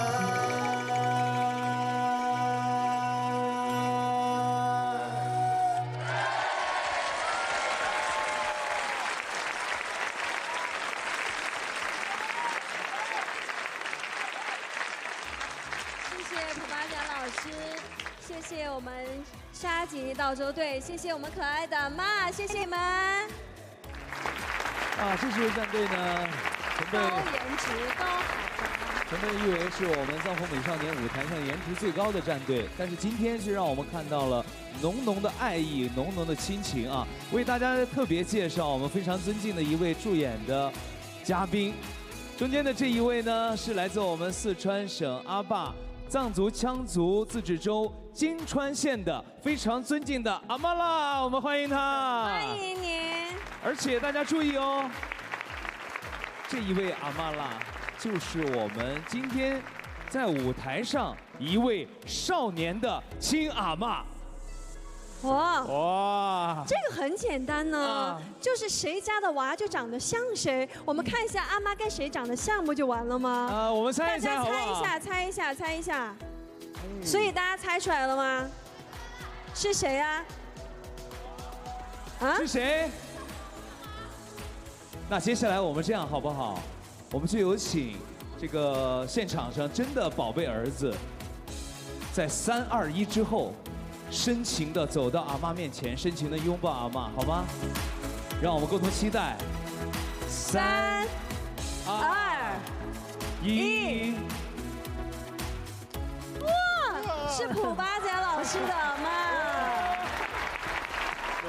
谢谢普巴甲老师，谢谢我们沙棘道州队，谢谢我们可爱的妈，谢谢你们。这支战队呢，高颜值、高海拔。曾被誉为是我们藏风美少年舞台上颜值最高的战队，但是今天是让我们看到了浓浓的爱意、浓浓的亲情啊！为大家特别介绍我们非常尊敬的一位助演的嘉宾，中间的这一位呢是来自我们四川省阿坝藏族羌族自治州金川县的非常尊敬的阿玛拉，我们欢迎他。欢迎您。而且大家注意哦，这一位阿玛拉就是我们今天在舞台上一位少年的亲阿嬷。哇，这个很简单呢，就是谁家的娃就长得像谁，我们看一下阿妈跟谁长得像不就完了吗？我们猜一猜好不好？大家猜一下，猜一下，猜一下。所以大家猜出来了吗？是谁呀？是谁？那接下来我们这样好不好？我们就有请这个现场上真的宝贝儿子，在3、2、1之后，深情的走到阿嬷面前，深情的拥抱阿嬷，好吗？让我们共同期待。3、2、1。哇，是普巴甲老师的阿嬷。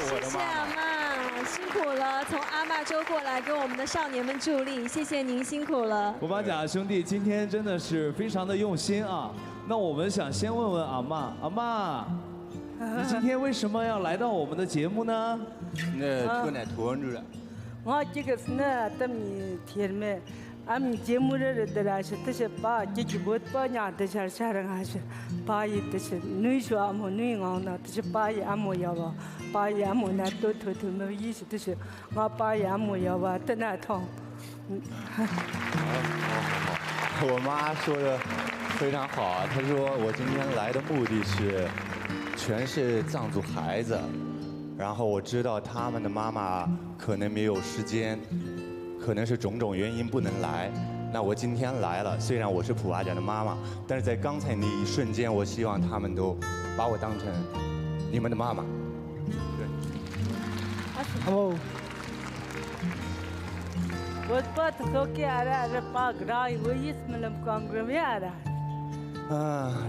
谢谢阿嬷，辛苦了，从阿嬷州过来给我们的少年们助力，谢谢您辛苦了。普巴甲兄弟今天真的是非常的用心啊。那我们想先问问阿嬷，阿嬷，你今天为什么要来到我们的节目呢？那出来拖住了。我这个是呢，他们天咩。아미 제무를 들어서 뜻이 봐 지지 못 봐냐 뜻을 사랑하시 봐이 뜻이 누이쇼 아무 누이가나 뜻이 봐이 아무야와 봐이 아무나 또또또 이시 뜻이 나 봐이 아무야와 떠나통 我妈说的非常好啊，她说我今天来的目的是全是藏族孩子，然后我知道他们的妈妈可能没有时间。可能是种种原因不能来，那我今天来了。虽然我是普巴甲的妈妈，但是在刚才那一瞬间，我希望他们都把我当成你们的妈妈。对。Hello。我把这手机啊，这把个大，我意思没那么光棍面的。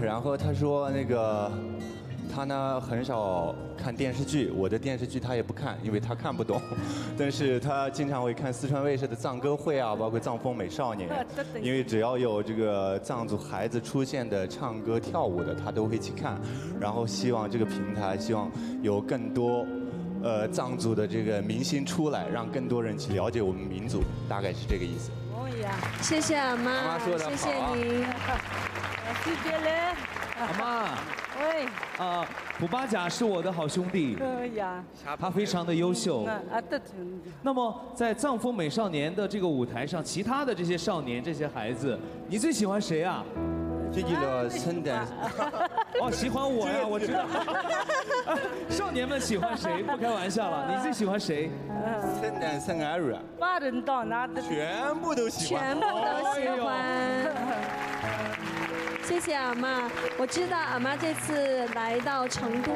然后他说那个。他呢很少看电视剧，我的电视剧他也不看，因为他看不懂。但是他经常会看四川卫视的藏歌会啊，包括藏风美少年，因为只要有这个藏族孩子出现的唱歌跳舞的，他都会去看。然后希望这个平台，希望有更多藏族的这个明星出来，让更多人去了解我们民族，大概是这个意思。谢谢阿妈，谢谢您。谢谢嘞，阿妈。喂。普巴甲是我的好兄弟，他非常的优秀。那么在藏风美少年的这个舞台上，其他的这些少年、这些孩子，你最喜欢谁啊？这个圣诞。哦，喜欢我呀，我知道。少年们喜欢谁？不开玩笑了，你最喜欢谁？圣诞圣艾瑞。把人到哪的？全部都喜欢。全部都喜欢。谢谢阿妈，我知道阿妈这次来到成都，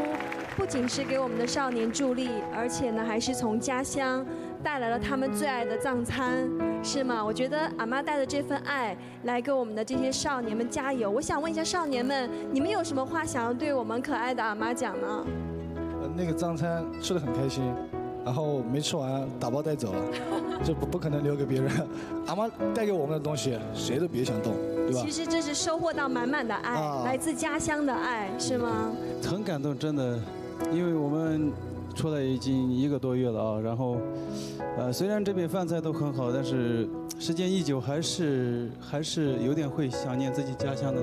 不仅是给我们的少年助力，而且呢还是从家乡带来了他们最爱的藏餐，是吗？我觉得阿妈带着这份爱来给我们的这些少年们加油。我想问一下少年们，你们有什么话想要对我们可爱的阿妈讲呢？那个藏餐吃得很开心，然后没吃完打包带走了，这不可能留给别人。阿妈带给我们的东西，谁都别想动。其实这是收获到满满的爱，来自家乡的爱，是吗？很感动，真的，因为我们出来已经1个多月了啊，然后，虽然这边饭菜都很好，但是时间一久，还是有点会想念自己家乡的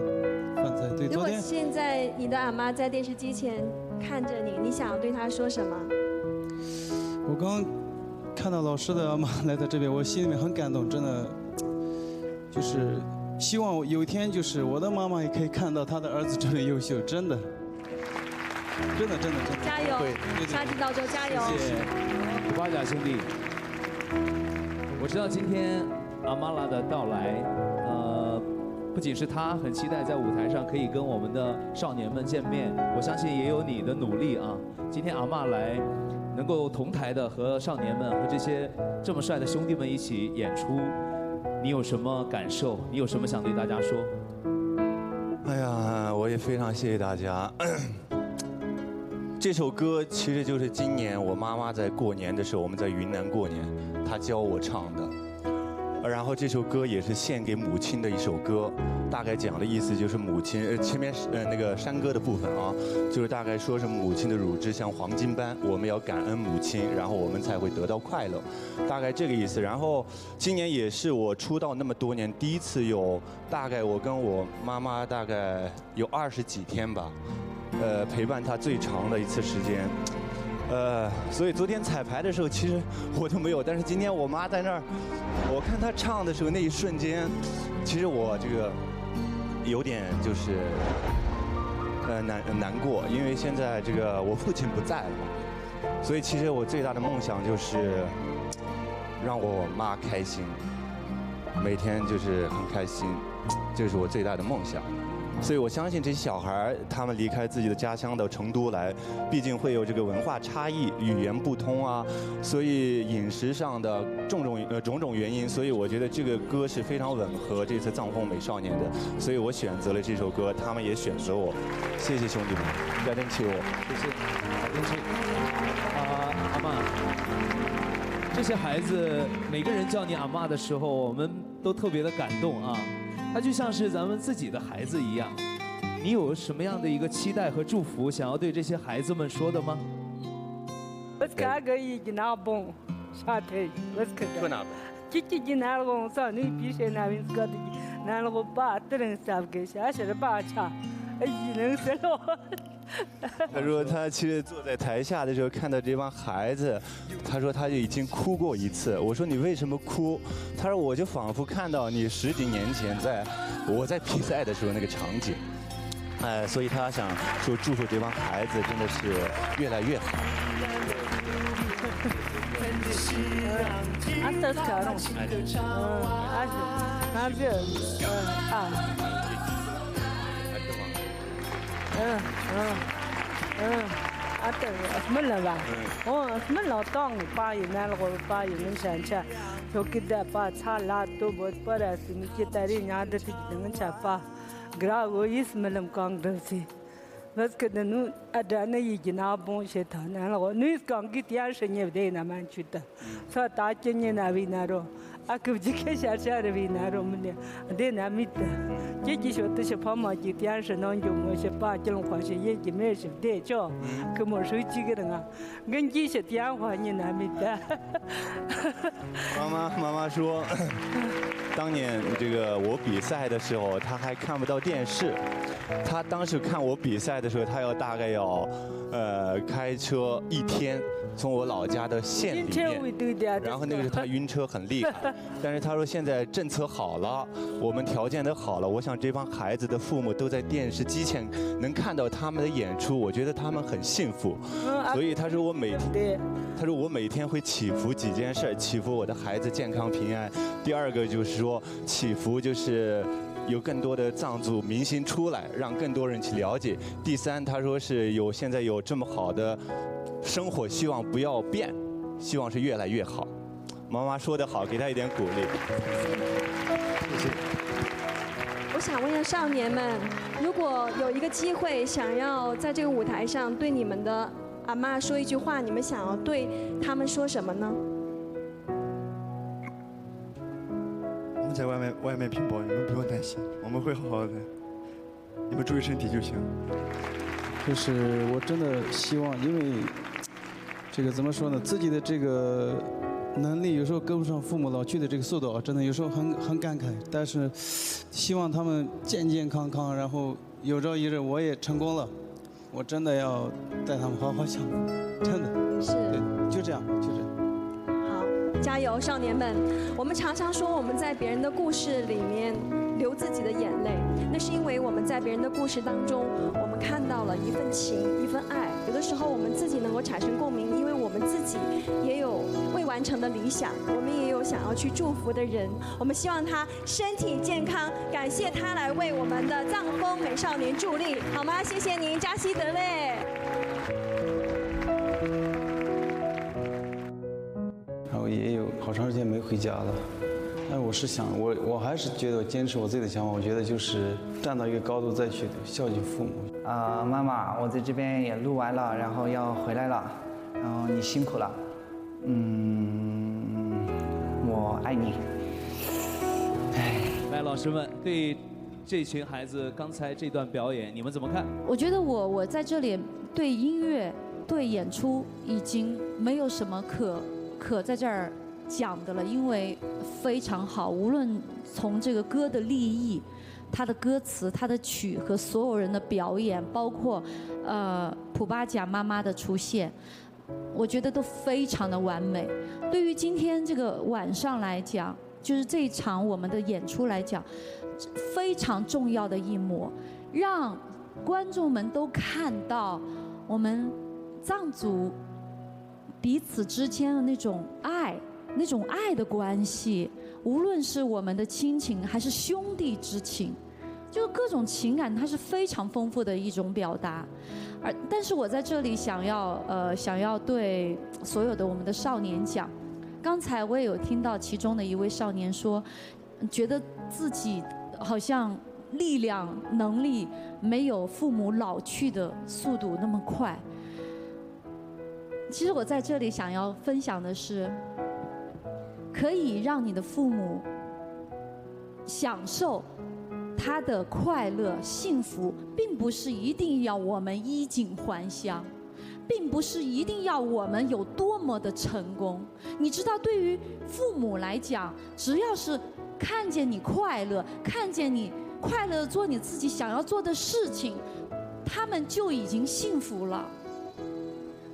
饭菜。对，如果现在你的阿妈在电视机前看着你，你想要对她说什么？我刚看到老师的阿妈来到这边，我心里面很感动，真的，就是。希望有一天，就是我的妈妈也可以看到她的儿子这么优秀，真的，真的。加油！沙地道州加油！谢谢普巴甲兄弟。我知道今天阿妈拉的到来，不仅是他很期待在舞台上可以跟我们的少年们见面，我相信也有你的努力啊。今天阿妈来，能够同台的和少年们和这些这么帅的兄弟们一起演出。你有什么感受？你有什么想对大家说？哎呀，我也非常谢谢大家。这首歌其实就是今年我妈妈在过年的时候，我们在云南过年，她教我唱的。然后这首歌也是献给母亲的一首歌，大概讲的意思就是母亲，前面那个山歌的部分啊，就是大概说是母亲的乳汁像黄金般，我们要感恩母亲，然后我们才会得到快乐，大概这个意思。然后今年也是我出道那么多年第一次有，大概我跟我妈妈大概有20几天吧，陪伴她最长的一次时间。所以昨天彩排的时候，其实我都没有，但是今天我妈在那儿，我看她唱的时候那一瞬间，其实我这个有点就是难过，因为现在这个我父亲不在了嘛，所以其实我最大的梦想就是让我妈开心，每天就是很开心，这是我最大的梦想。所以我相信这些小孩，他们离开自己的家乡到成都来，毕竟会有这个文化差异、语言不通啊，所以饮食上的种种原因，所以我觉得这个歌是非常吻合这次藏风美少年的，所以我选择了这首歌，他们也选择我，谢谢兄弟们，加点起我，谢谢，好天气。阿嬷，这些孩子每个人叫你阿嬷的时候，我们都特别的感动啊。他就像是咱们自己的孩子一样，你有什么样的一个期待和祝福，想要对这些孩子们说的吗？他说他其实坐在台下的时候看到这帮孩子，他说他就已经哭过一次。我说你为什么哭？他说我就仿佛看到你10几年前我在比赛的时候那个场景。所以他想说祝福这帮孩子真的是越来越好。Adana yigina bon shetana lo nuis kangi tiar shenye de na manchuta sa ta chenye na vinaro akubjike shashar vinaro mne de na mita kiki shot she pama ji tiar shenon jo mo she pa jlong kwa she ye ji me she de cho kumo shu ji ge nga genji she tiar hwa ni na mita 妈妈说，当年这个我比赛的时候，她还看不到电视。她当时看我比赛的时候，她大概要开车1天，从我老家的县里面，然后那个时候她晕车很厉害。但是她说现在政策好了，我们条件都好了，我想这帮孩子的父母都在电视机前能看到他们的演出，我觉得他们很幸福。所以她说我每天会祈福几件事，祈福我的孩子健康平安。第二个就是说祈福就是有更多的藏族明星出来，让更多人去了解。第三，他说是现在有这么好的生活，希望不要变，希望是越来越好。妈妈说得好，给他一点鼓励。谢谢。我想问一下少年们，如果有一个机会，想要在这个舞台上对你们的阿嬷说一句话，你们想要对他们说什么呢？我们在外面拼搏，你们不用担心，我们会好好的，你们注意身体就行。就是我真的希望，因为这个怎么说呢，自己的这个能力有时候跟不上父母老去的这个速度，真的有时候很感慨。但是希望他们健健康康，然后有朝一日我也成功了，我真的要带他们好好想，真的是，对，就这样。加油，少年们！我们常常说我们在别人的故事里面流自己的眼泪，那是因为我们在别人的故事当中，我们看到了一份情，一份爱。有的时候我们自己能够产生共鸣，因为我们自己也有未完成的理想，我们也有想要去祝福的人。我们希望他身体健康，感谢他来为我们的藏风美少年助力，好吗？谢谢您，扎西德勒。我也有好长时间没回家了，但我是想，我还是觉得坚持我自己的想法，我觉得就是站到一个高度再去孝敬父母。妈妈，我在这边也录完了，然后要回来了，然后你辛苦了，我爱你。来，老师们对这群孩子刚才这段表演，你们怎么看？我觉得我在这里对音乐、对演出已经没有什么可在这儿讲的了，因为非常好。无论从这个歌的立意、它的歌词、它的曲和所有人的表演，包括普巴甲妈妈的出现，我觉得都非常的完美。对于今天这个晚上来讲，就是这一场我们的演出来讲，非常重要的一幕，让观众们都看到我们藏族彼此之间的那种爱的关系，无论是我们的亲情还是兄弟之情，就各种情感它是非常丰富的一种表达。但是我在这里想要对所有的我们的少年讲，刚才我也有听到其中的一位少年说，觉得自己好像力量能力没有父母老去的速度那么快。其实我在这里想要分享的是，可以让你的父母享受他的快乐幸福，并不是一定要我们衣锦还乡，并不是一定要我们有多么的成功。你知道，对于父母来讲，只要是看见你快乐，看见你快乐地做你自己想要做的事情，他们就已经幸福了。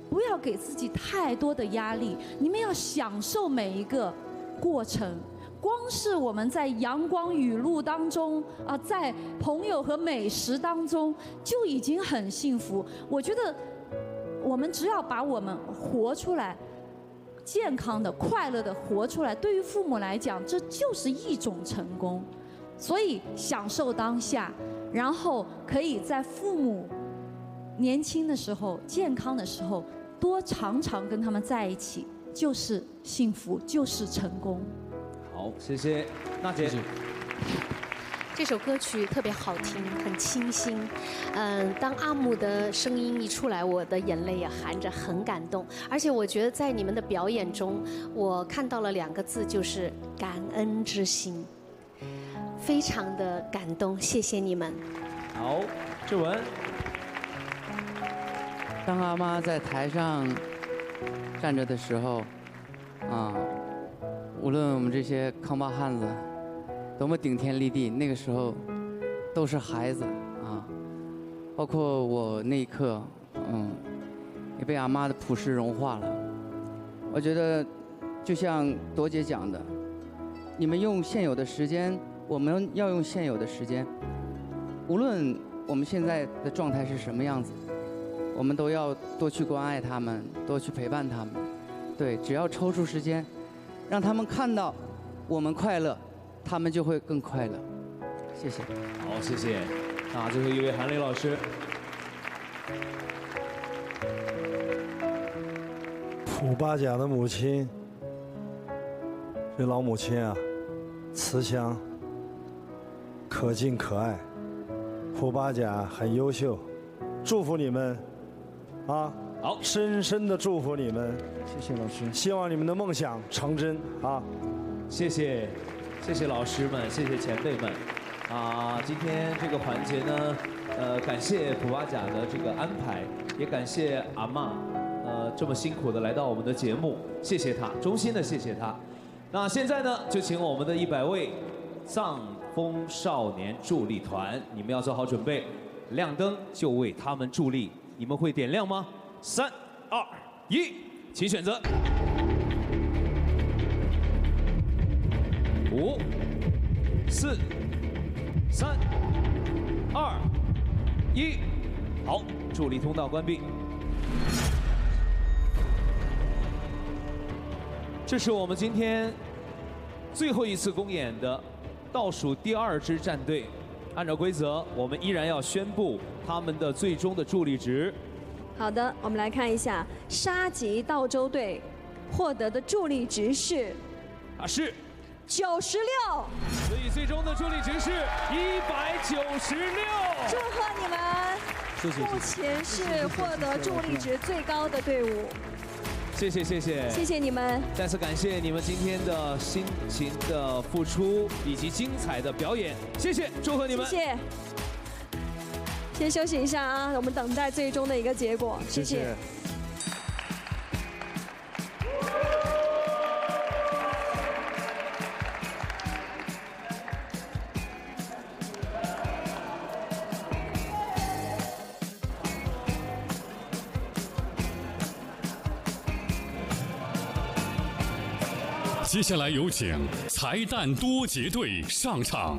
不要给自己太多的压力，你们要享受每一个过程。光是我们在阳光雨露当中啊，在朋友和美食当中，就已经很幸福。我觉得我们只要把我们活出来，健康的、快乐的活出来，对于父母来讲，这就是一种成功。所以享受当下，然后可以在父母年轻的时候、健康的时候，多常常跟他们在一起，就是幸福，就是成功。好，谢谢娜姐。这首歌曲特别好听，很清新。当阿姆的声音一出来，我的眼泪也含着，很感动。而且我觉得在你们的表演中，我看到了2个字，就是感恩之心，非常的感动，谢谢你们。好，志文。当阿妈在台上站着的时候，无论我们这些康巴汉子多么顶天立地，那个时候都是孩子啊。包括我那一刻，也被阿妈的朴实融化了。我觉得，就像朵姐讲的，你们用现有的时间，我们要用现有的时间。无论我们现在的状态是什么样子，我们都要多去关爱他们，多去陪伴他们。对，只要抽出时间，让他们看到我们快乐，他们就会更快乐。谢谢。好，谢谢。那最后一位韩磊老师。普巴甲的母亲，这老母亲啊，慈祥、可敬可爱。普巴甲很优秀，祝福你们，啊！好，深深的祝福你们。谢谢老师，希望你们的梦想成真啊！谢谢，谢谢老师们，谢谢前辈们。今天这个环节呢，感谢普巴甲的这个安排，也感谢阿嬷，这么辛苦的来到我们的节目，谢谢她，衷心的谢谢她。那现在呢，就请我们的100位藏风少年助力团，你们要做好准备，亮灯就为他们助力。你们会点亮吗？3、2、1，请选择。5、4、3、2、1，好，助力通道关闭。这是我们今天最后一次公演的倒数第2支战队。按照规则，我们依然要宣布他们的最终的助力值。好的，我们来看一下沙棘道州队获得的助力值是是96，所以最终的助力值是196。祝贺你们！谢谢。目前是获得助力值最高的队伍。谢谢谢谢，谢谢你们！再次感谢你们今天的辛勤的付出以及精彩的表演，谢谢，祝贺你们！谢谢。先休息一下啊，我们等待最终的一个结果。谢谢。接下来有请彩蛋多杰队上场。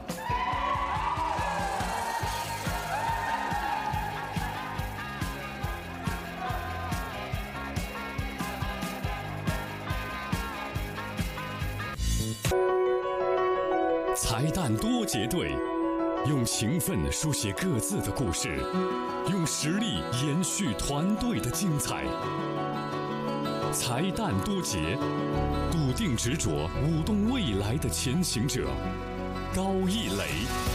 才旦多杰队，用勤奋书写各自的故事，用实力延续团队的精彩。才旦多杰，笃定执着舞动未来的前行者。高一磊，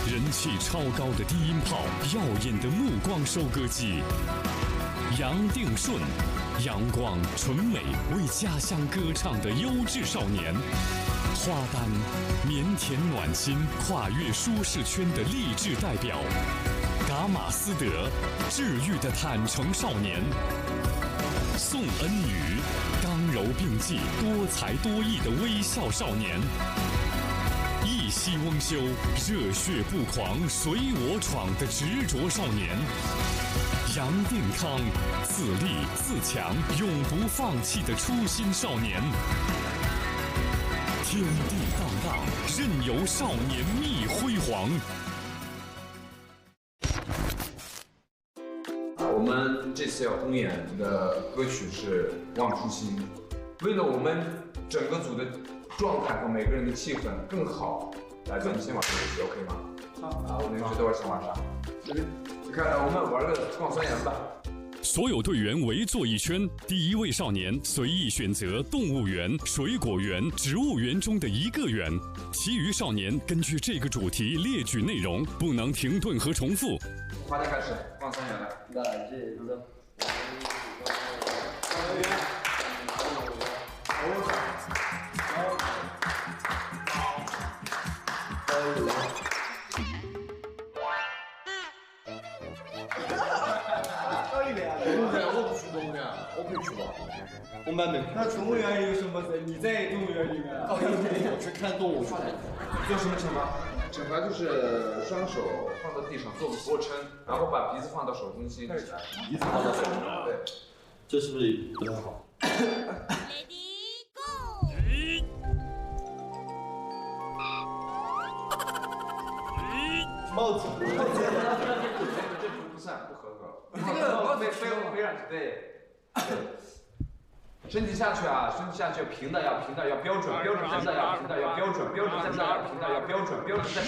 人气超高的低音炮，耀眼的目光收割机。杨定顺，阳光纯美为家乡歌唱的优质少年。花丹，腼腆暖心跨越舒适圈的励志代表。噶玛斯德，治愈的坦诚少年。宋恩宇，刚柔并济多才多艺的微笑少年。一夕翁修，热血不狂随我闯的执着少年。杨定康，自立自强永不放弃的初心少年。天地荡荡，任由少年觅辉煌。我们这次要公演的歌曲是《忘初心》，为了我们整个组的状态和每个人的气氛更好，来，咱们先玩这个游戏 ，OK 吗？好，我们这都是先玩啥？你看，我们玩个撞三元吧。所有队员围坐一圈，第一位少年随意选择动物园、水果园、植物园中的一个园，其余少年根据这个主题列举内容，不能停顿和重复。花家开始，放三元来。我可以去吧。我们班没。那动物园有什么事？你在动物园里面？我去看动物去。做什么惩罚？惩罚就是双手放到地上做个俯卧撑，然后把鼻子放到手中心。鼻子放到手中。对。这是不是不太好？Ready go！ 帽子。这不算，不合格。这个帽子非让对。身体下去啊，身体下去，平的要标准，标准在要平的要标准，标准在要平的要标准，标准在。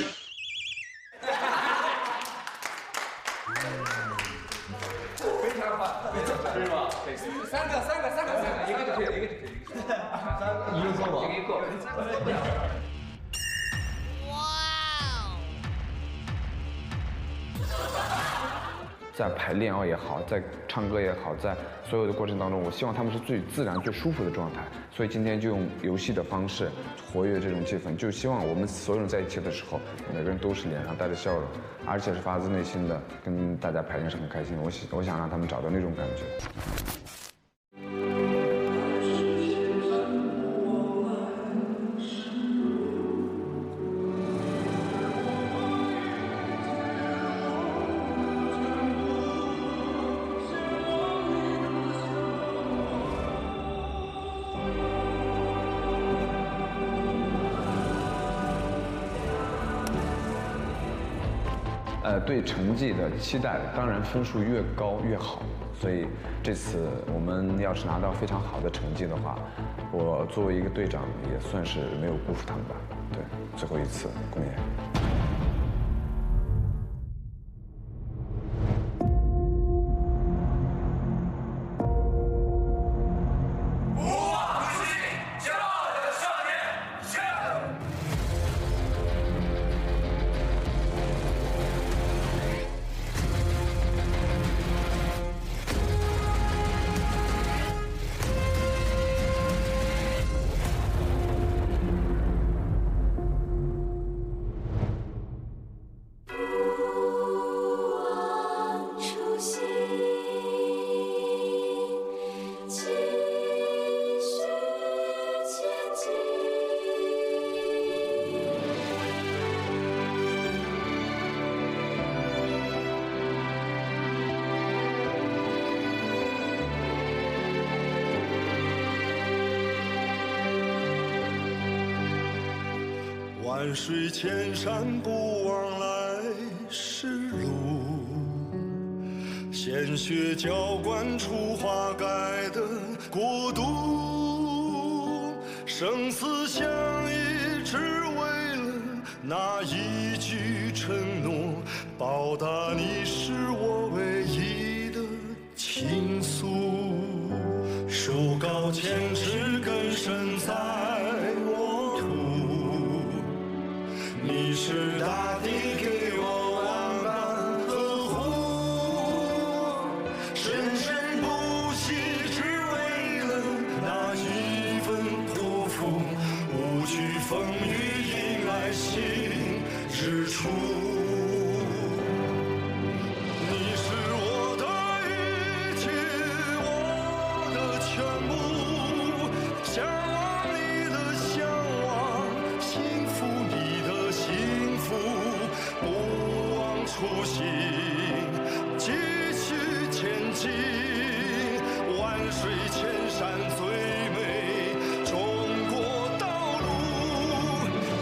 非常好，可以吗？三个，一个就可以，一个够吗？一个够。在排练也好，在唱歌也好，在所有的过程当中，我希望他们是最自然、最舒服的状态。所以今天就用游戏的方式活跃这种气氛，就希望我们所有人在一起的时候，每个人都是脸上带着笑容，而且是发自内心的跟大家排练是很开心的。我想让他们找到那种感觉。对成绩的期待，当然分数越高越好。所以这次我们要是拿到非常好的成绩的话，我作为一个队长也算是没有辜负他们吧。对，最后一次公演。万水千山不枉来时路，鲜血浇灌出花盖的国度，生死相依只为了那一句承诺，报答你是我唯一的倾诉。树高千尺，根深在沃土。你是大地给我万般呵护，生生不息，只为了那一份托付。无惧风雨，迎来新日出。你是我的一切，我的全部。向往你的向往，幸福你的幸福。不忘初心，继续前进。万水千山最美，中国道路。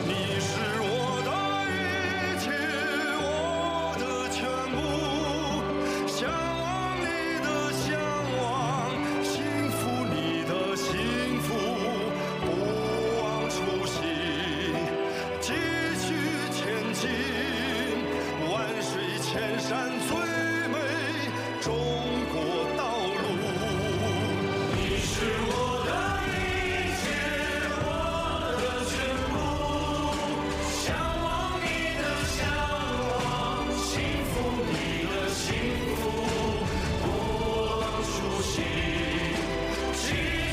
你是我的一切，我的全部。向往你的向往，幸福你的幸福。不忘初心，继续前进。万水千山最美，中国道路。你是我的一切，我的全部。向往你的向往，幸福你的幸福。不忘初心，继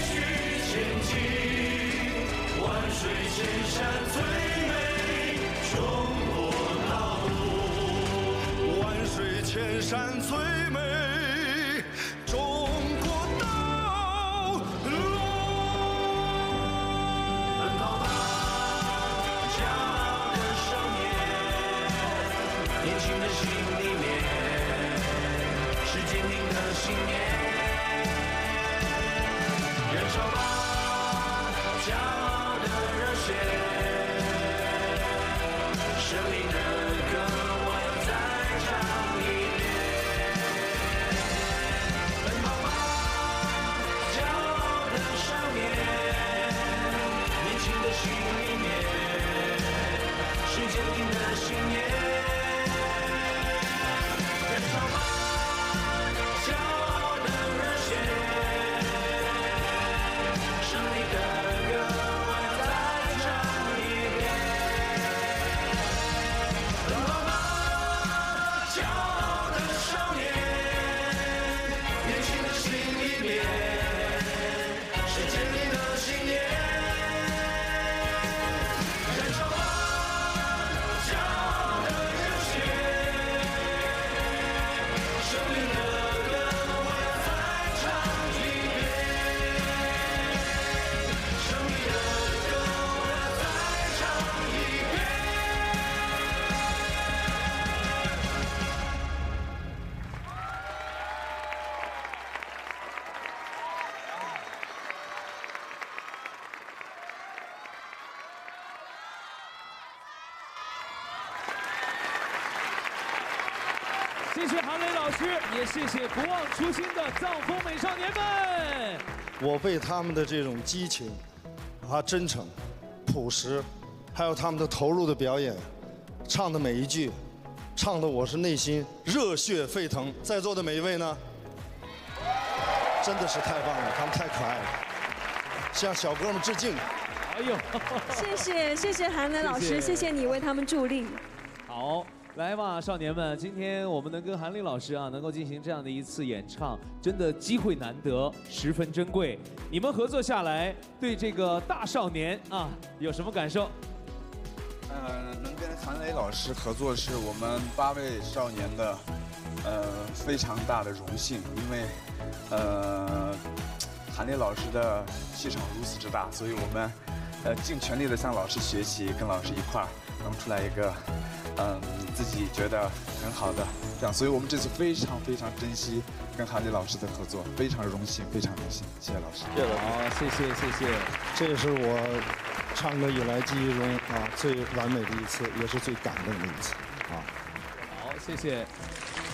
续前进。万水千山最美，中国道路。万水千山最美，中国道路。奔跑吧，骄傲的少年，年轻的心里面是坚定的信念。燃烧吧，骄傲的热血，生命的歌我要再唱一遍。奔跑吧，骄傲的少年，年轻的心里面是坚定的信念。燃烧吧，骄傲的热血，胜利的歌我要再唱一遍。奔跑吧，骄傲的少年，年轻的心里面是坚定的信念。燃烧吧，骄傲的热血，生命的歌我要再唱一遍。生命的歌我要再唱一遍。谢谢韩磊老师，也谢谢不忘初心的藏风美少年们。我被他们的这种激情、真诚、朴实，还有他们的投入的表演，唱的每一句，唱的我是内心热血沸腾。在座的每一位呢，真的是太棒了，他们太可爱了，向小哥们致敬。哎呦，谢谢韩磊老师，谢谢你为他们助力。好。来吧，少年们！今天我们能跟韩磊老师能够进行这样的一次演唱，真的机会难得，十分珍贵。你们合作下来，对这个大少年有什么感受？能跟韩磊老师合作是我们8位少年的非常大的荣幸，因为韩磊老师的气场如此之大，所以我们尽全力的向老师学习，跟老师一块儿弄出来一个自己觉得很好的这样，所以我们这次非常非常珍惜跟韩磊老师的合作，非常荣幸，非常荣幸，谢谢老师。谢谢老师。好，谢谢。这也是我唱歌以来记忆中最完美的一次，也是最感动的一次好，谢谢。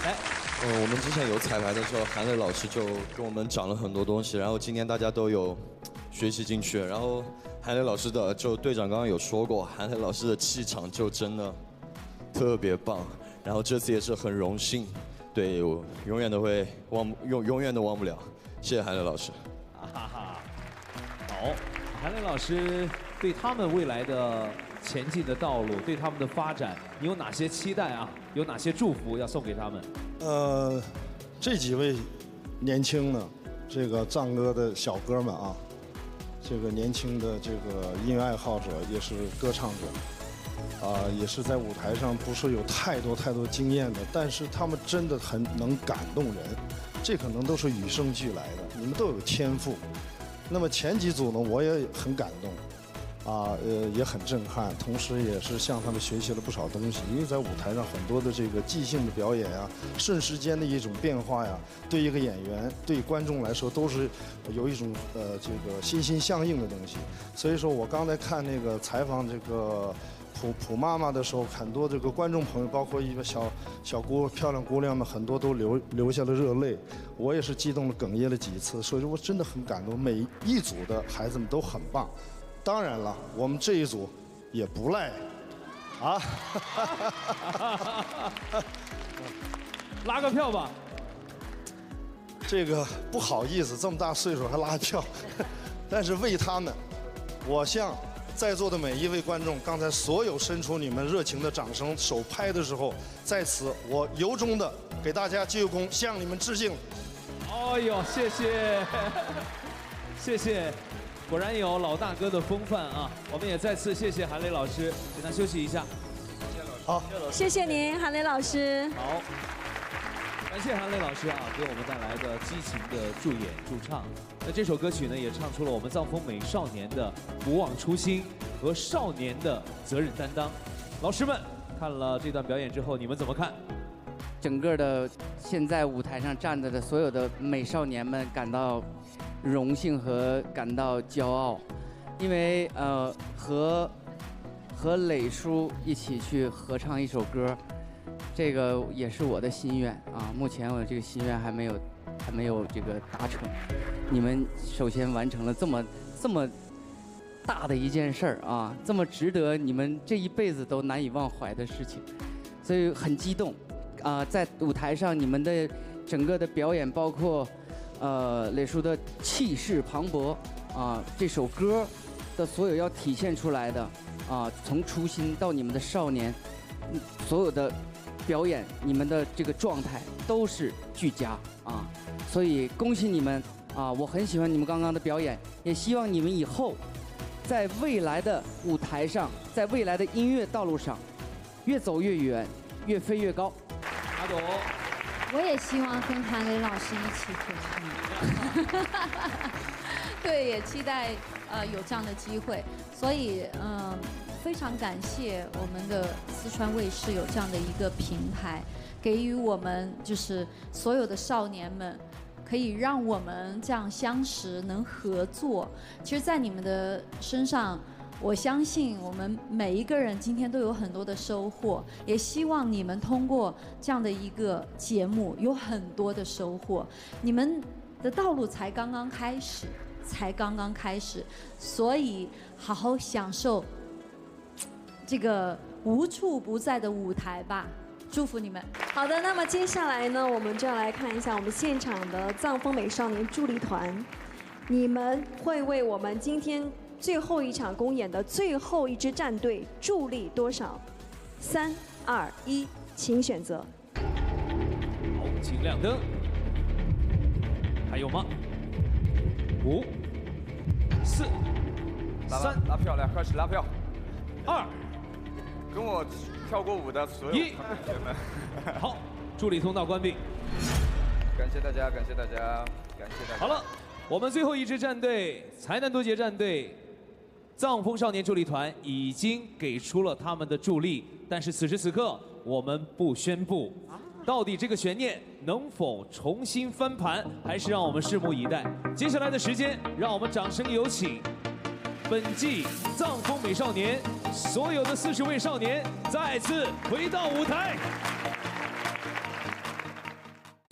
来，我们之前有彩排的时候，韩磊老师就跟我们讲了很多东西，然后今天大家都有学习进去，然后韩磊老师的，就队长刚刚有说过，韩磊老师的气场就真的特别棒。然后这次也是很荣幸，对我永远都会永远都忘不了。谢谢韩磊老师。哈哈，好，韩磊老师对他们未来的前进的道路，对他们的发展，你有哪些期待啊？有哪些祝福要送给他们？这几位年轻的这个藏歌的小哥们啊，这个年轻的这个音乐爱好者，也是歌唱者，也是在舞台上不是有太多经验的，但是他们真的很能感动人，这可能都是与生俱来的，你们都有天赋。那么前几组呢，我也很感动。也很震撼，同时也是向他们学习了不少东西。因为在舞台上很多的这个即兴的表演呀，瞬时间的一种变化呀，对一个演员、对观众来说都是有一种这个心心相印的东西。所以说我刚才看那个采访这个普妈妈的时候，很多这个观众朋友，包括一个漂亮姑娘们，很多都流下了热泪。我也是激动了，哽咽了几次。所以说我真的很感动，每一组的孩子们都很棒。当然了，我们这一组也不赖，啊！拉个票吧。这个不好意思，这么大岁数还拉票，但是为他们，我向在座的每一位观众，刚才所有伸出你们热情的掌声、手拍的时候，在此我由衷的给大家鞠躬，向你们致敬。哎呦，谢谢，谢谢。果然有老大哥的风范啊！我们也再次谢谢韩磊老师，请他休息一下。好，谢谢您，韩磊老师。好，感谢韩磊老师啊，给我们带来的激情的助演助唱。那这首歌曲呢，也唱出了我们藏风美少年的不忘初心和少年的责任担当。老师们看了这段表演之后，你们怎么看？整个的现在舞台上站着的所有的美少年们感到荣幸和感到骄傲，因为和磊叔一起去合唱一首歌，这个也是我的心愿啊。目前我这个心愿还没有这个达成。你们首先完成了这么大的一件事儿啊，这么值得你们这一辈子都难以忘怀的事情，所以很激动啊。在舞台上你们的整个的表演，包括磊叔的气势磅礴啊，这首歌的所有要体现出来的啊，从初心到你们的少年，所有的表演，你们的这个状态都是俱佳啊，所以恭喜你们啊！我很喜欢你们刚刚的表演，也希望你们以后在未来的舞台上，在未来的音乐道路上，越走越远，越飞越高。阿朵。我也希望跟韩磊老师一起合唱，对，也期待有这样的机会，所以非常感谢我们的四川卫视有这样的一个平台，给予我们就是所有的少年们，可以让我们这样相识，能合作。其实，在你们的身上，我相信我们每一个人今天都有很多的收获，也希望你们通过这样的一个节目有很多的收获。你们的道路才刚刚开始，所以好好享受这个无处不在的舞台吧。祝福你们。好的，那么接下来呢，我们就要来看一下我们现场的藏风美少年助力团，你们会为我们今天最后一场公演的最后一支战队助力多少？3、2、1，请选择。好，请亮灯。还有吗？5、4、3，拉票来，开始拉票。2，跟我跳过舞的所有同学们。好，助理通道关闭。感谢大家，感谢大家，感谢大家。好了，我们最后一支战队才男多杰战队。藏风少年助力团已经给出了他们的助力，但是此时此刻我们不宣布，到底这个悬念能否重新翻盘，还是让我们拭目以待。接下来的时间，让我们掌声有请本季藏风美少年所有的40位少年再次回到舞台。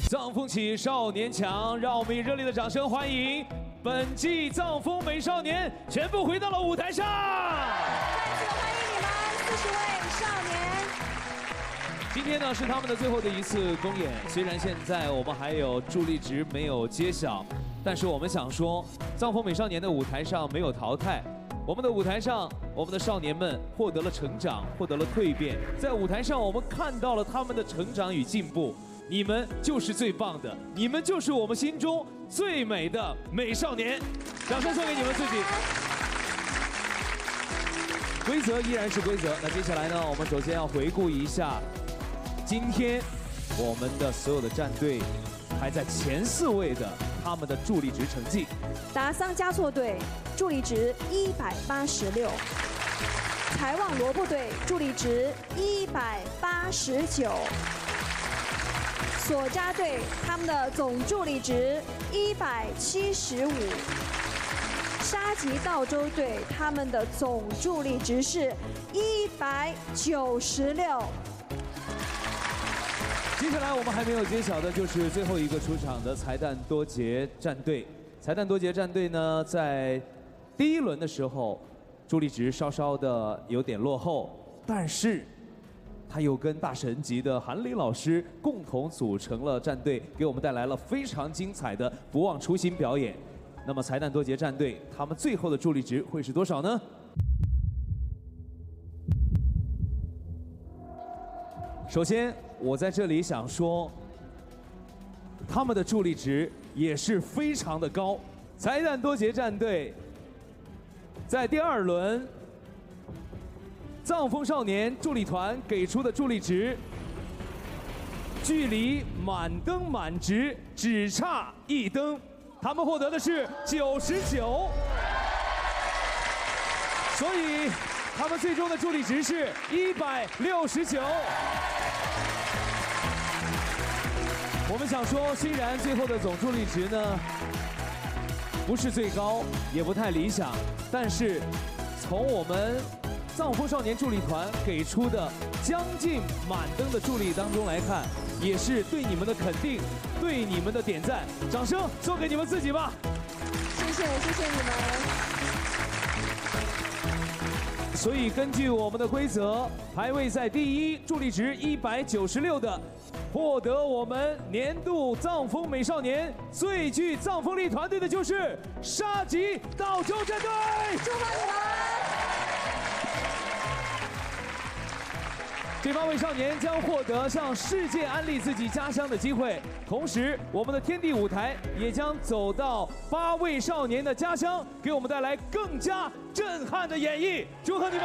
藏风起，少年强，让我们以热烈的掌声欢迎本季藏风美少年全部回到了舞台上。再次欢迎你们40位少年。今天呢是他们的最后的一次公演，虽然现在我们还有助力值没有揭晓，但是我们想说，藏风美少年的舞台上没有淘汰。我们的舞台上，我们的少年们获得了成长，获得了蜕变。在舞台上，我们看到了他们的成长与进步。你们就是最棒的，你们就是我们心中最美的美少年。掌声送给你们自己。规则依然是规则。那接下来呢，我们首先要回顾一下今天我们的所有的战队排在前4位的他们的助力值成绩。达桑嘉措队助力值186，财旺萝卜队助力值189，索扎队他们的总助力值175，沙棘道州队他们的总助力值是196。接下来我们还没有揭晓的就是最后一个出场的财旦多杰战队。财旦多杰战队呢，在第1轮的时候，助力值稍稍的有点落后，但是他又跟大神级的韩林老师共同组成了战队，给我们带来了非常精彩的不忘初心表演。那么财旦多杰战队他们最后的助力值会是多少呢？首先，我在这里想说，他们的助力值也是非常的高。财旦多杰战队在第2轮，藏风少年助力团给出的助力值，距离满灯满值只差1灯，他们获得的是99，所以他们最终的助力值是169。我们想说，虽然最后的总助力值呢不是最高，也不太理想，但是从我们藏风少年助力团给出的将近满灯的助力当中来看，也是对你们的肯定，对你们的点赞，掌声送给你们自己吧。谢谢你们。所以根据我们的规则，排位在第1，助力值196的，获得我们年度藏风美少年最具藏风力团队的就是沙棘道州战队，祝贺你们！这8位少年将获得向世界安利自己家乡的机会，同时我们的天地舞台也将走到8位少年的家乡，给我们带来更加震撼的演绎。祝贺你们！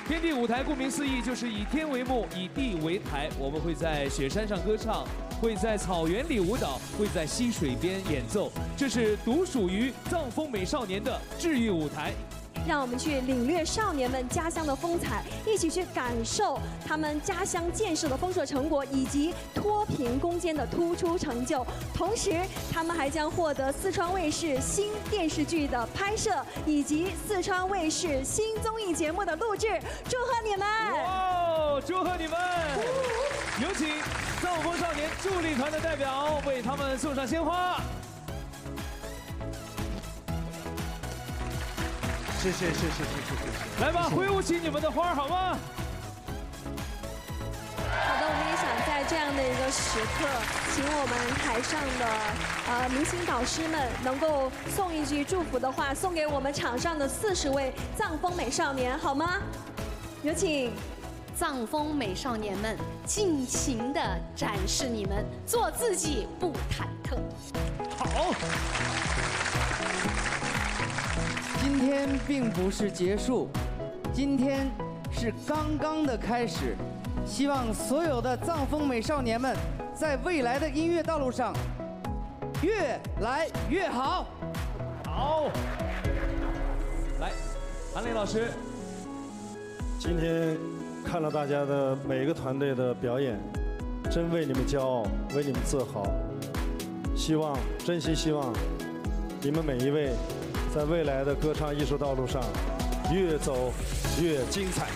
天地舞台顾名思义就是以天为幕，以地为台。我们会在雪山上歌唱，会在草原里舞蹈，会在溪水边演奏。这是独属于藏风美少年的治愈舞台。让我们去领略少年们家乡的风采，一起去感受他们家乡建设的丰硕成果，以及脱贫攻坚的突出成就。同时，他们还将获得四川卫视新电视剧的拍摄，以及四川卫视新综艺节目的录制。祝贺你们！哇，祝贺你们！有请藏风少年助力团的代表为他们送上鲜花。谢谢。来吧，挥舞起你们的花好吗？好的，我们也想在这样的一个时刻，请我们台上的明星导师们能够送一句祝福的话，送给我们场上的40位藏风美少年，好吗？有请。藏风美少年们，尽情地展示你们，做自己，不忐忑。好。今天并不是结束，今天是刚刚的开始。希望所有的藏风美少年们，在未来的音乐道路上越来越好。好，来，韩磊老师，今天看了大家的每一个团队的表演，真为你们骄傲，为你们自豪。真心希望你们每一位在未来的歌唱艺术道路上越走越精彩。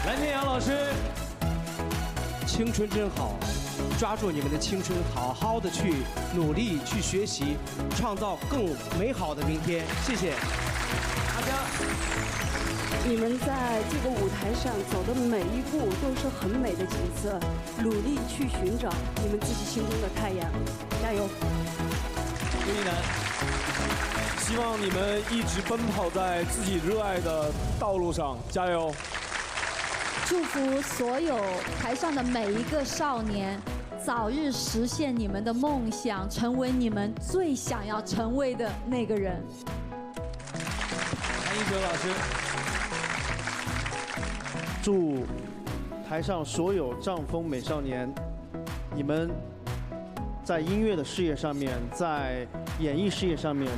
蓝天阳老师，青春真好，抓住你们的青春，好好的去努力去学习，创造更美好的明天。谢谢大家。你们在这个舞台上走的每一步都是很美的景色，努力去寻找你们自己心中的太阳，加油！朱一楠，希望你们一直奔跑在自己热爱的道路上，加油！祝福所有台上的每一个少年，早日实现你们的梦想，成为你们最想要成为的那个人。韩一哲老师。祝台上所有藏风美少年，你们在音乐的事业上面，在演艺事业上面，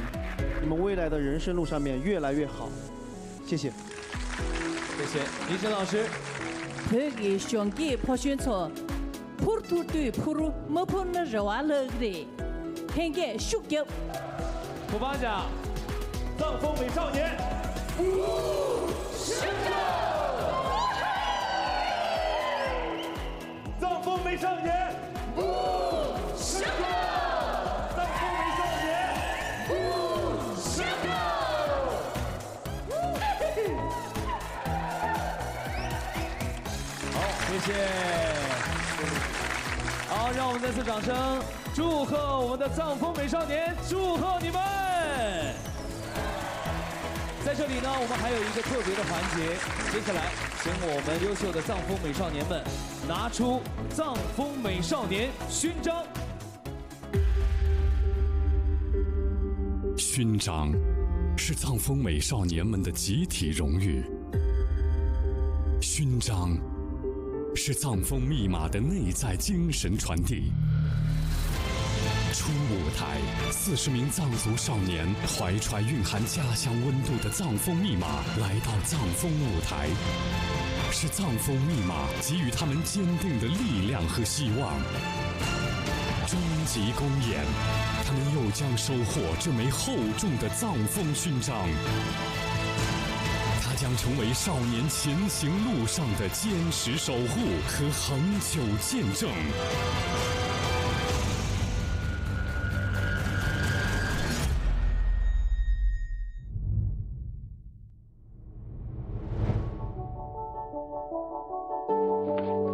你们未来的人生路上面越来越好。谢谢。谢谢李晨老师。저기 숑기 포션초 포르투뚜 포르 머포는 저와르리 행게 슈겨 普巴奖，藏风美少年。藏风美少年，藏风美少年，好，谢谢。好，让我们再次掌声祝贺我们的藏风美少年，祝贺你们！在这里呢，我们还有一个特别的环节，接下来请我们优秀的藏风美少年们拿出藏风美少年勋章。勋章是藏风美少年们的集体荣誉，勋章是藏风密码的内在精神传递。初舞台，40名藏族少年怀揣蕴含家乡温度的藏风密码来到藏风舞台，是藏风密码给予他们坚定的力量和希望。终极公演，他们又将收获这枚厚重的藏风勋章。它将成为少年前行路上的坚实守护和恒久见证。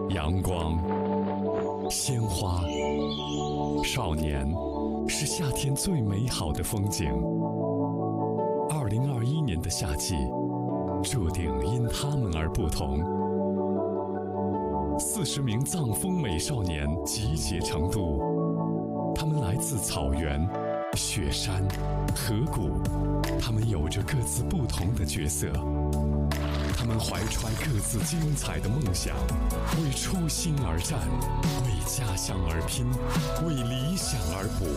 阳光、鲜花、少年，是夏天最美好的风景。2021年的夏季，注定因他们而不同。40名藏风美少年集结成都，他们来自草原、雪山、河谷，他们有着各自不同的角色。他们怀揣各自精彩的梦想，为初心而战，为家乡而拼，为理想而搏。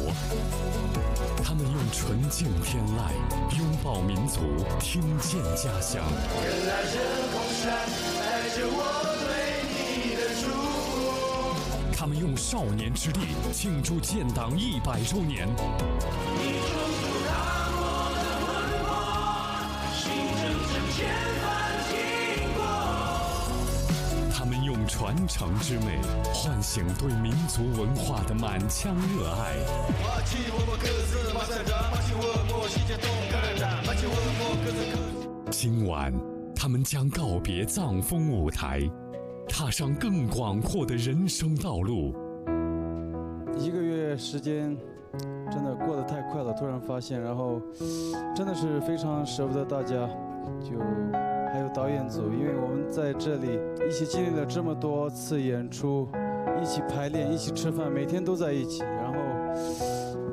他们用纯净天籁拥抱民族，听见家乡。人来人红山，带着我对你的祝福。他们用少年之力庆祝建党100周年。你中途踏我的魂魄，心铮铮千帆经过。他们用传承之美唤醒对民族文化的满腔热爱。今晚，他们将告别藏风舞台，踏上更广阔的人生道路。1个月时间，真的过得太快了，突然发现，然后真的是非常舍不得大家，就还有导演组，因为我们在这里一起经历了这么多次演出，一起排练，一起吃饭，每天都在一起。然后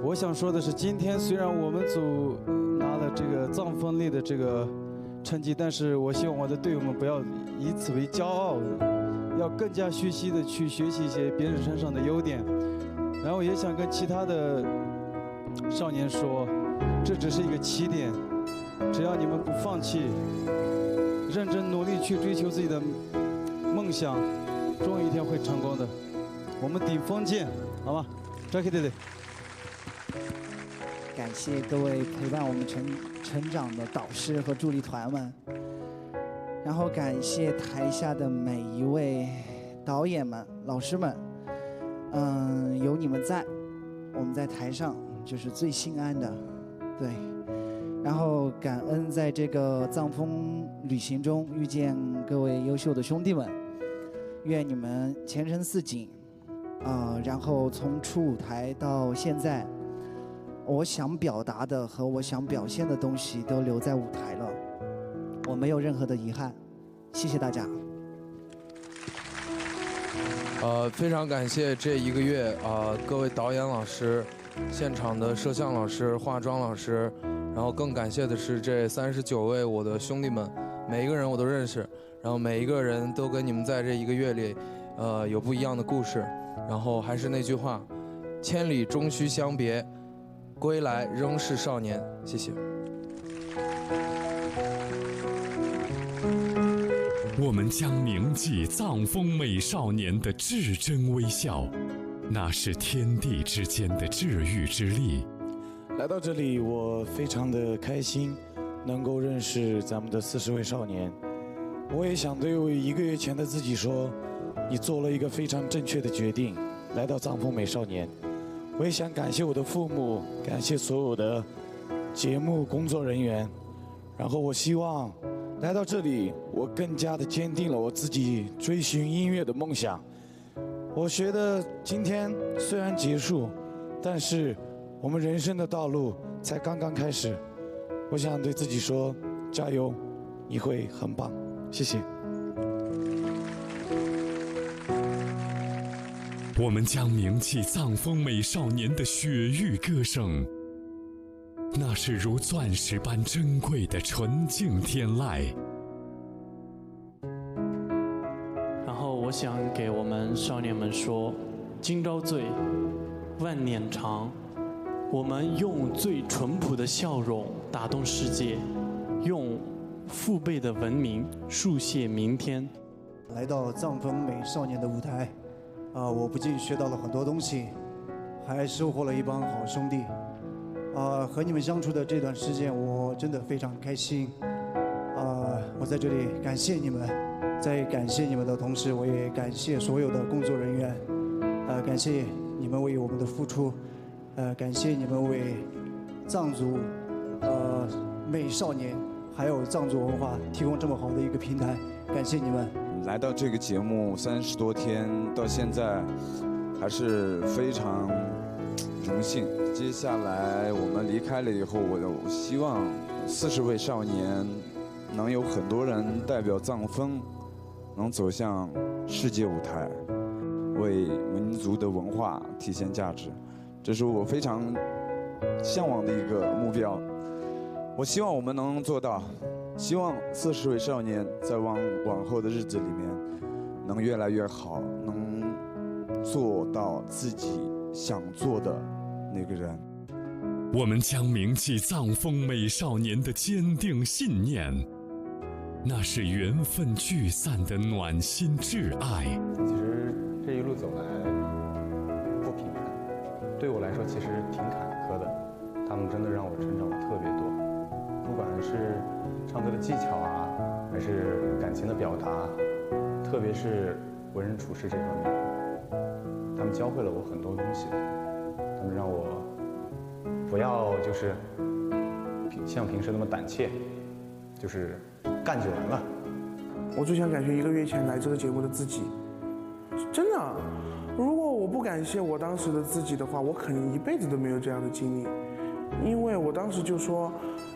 我想说的是，今天虽然我们组拿了这个藏风力的这个成绩，但是我希望我的队友们不要以此为骄傲，要更加学习的去学习一些别人身上的优点。然后也想跟其他的少年说，这只是一个起点，只要你们不放弃，认真努力去追求自己的梦想，终有一天会成功的。我们顶峰见，好吗 ？Jackie 弟弟。感谢各位陪伴我们成长的导师和助力团们，然后感谢台下的每一位导演们、老师们，有你们在，我们在台上就是最心安的，对。然后感恩在这个藏风旅行中遇见各位优秀的兄弟们，愿你们前程似锦，然后从初舞台到现在，我想表达的和我想表现的东西都留在舞台了，我没有任何的遗憾，谢谢大家。非常感谢这1个月各位导演老师、现场的摄像老师、化妆老师，然后更感谢的是这39位我的兄弟们，每一个人我都认识，然后每一个人都跟你们在这1个月里，有不一样的故事。然后还是那句话，千里终须相别，归来仍是少年。谢谢。我们将铭记藏风美少年的至真微笑，那是天地之间的治愈之力。来到这里，我非常的开心，能够认识咱们的40位少年。我也想对我1个月前的自己说，你做了一个非常正确的决定，来到藏风美少年。我也想感谢我的父母，感谢所有的节目工作人员。然后我希望来到这里，我更加的坚定了我自己追寻音乐的梦想。我觉得今天虽然结束，但是我们人生的道路才刚刚开始。我想对自己说，加油，你会很棒。谢谢。我们将铭记藏风美少年的雪域歌声，那是如钻石般珍贵的纯净天籁。然后我想给我们少年们说，今朝醉，万年长。我们用最淳朴的笑容打动世界，用父辈的文明书写明天。来到藏风美少年的舞台，我不仅学到了很多东西，还收获了一帮好兄弟。和你们相处的这段时间，我真的非常开心。我在这里感谢你们，在感谢你们的同时，我也感谢所有的工作人员，感谢你们为我们的付出，感谢你们为藏族美少年还有藏族文化提供这么好的一个平台，感谢你们。来到这个节目30多天，到现在还是非常荣幸。接下来我们离开了以后，我希望40位少年能有很多人代表藏风，能走向世界舞台，为民族的文化体现价值，这是我非常向往的一个目标。我希望我们能做到，希望40位少年在往后的日子里面能越来越好，能做到自己想做的那个人。我们将铭记藏风美少年的坚定信念，那是缘分聚散的暖心挚爱。其实这一路走来不平坦，对我来说其实挺坎坷的。他们真的让我成长了特别多，不管是唱歌的技巧啊，还是感情的表达，特别是为人处事这方面，他们教会了我很多东西。他们让我不要就是像平时那么胆怯，就是干就完了。我最想感谢1个月前来这个节目的自己，真的，如果我不感谢我当时的自己的话，我肯定一辈子都没有这样的经历。因为我当时就说，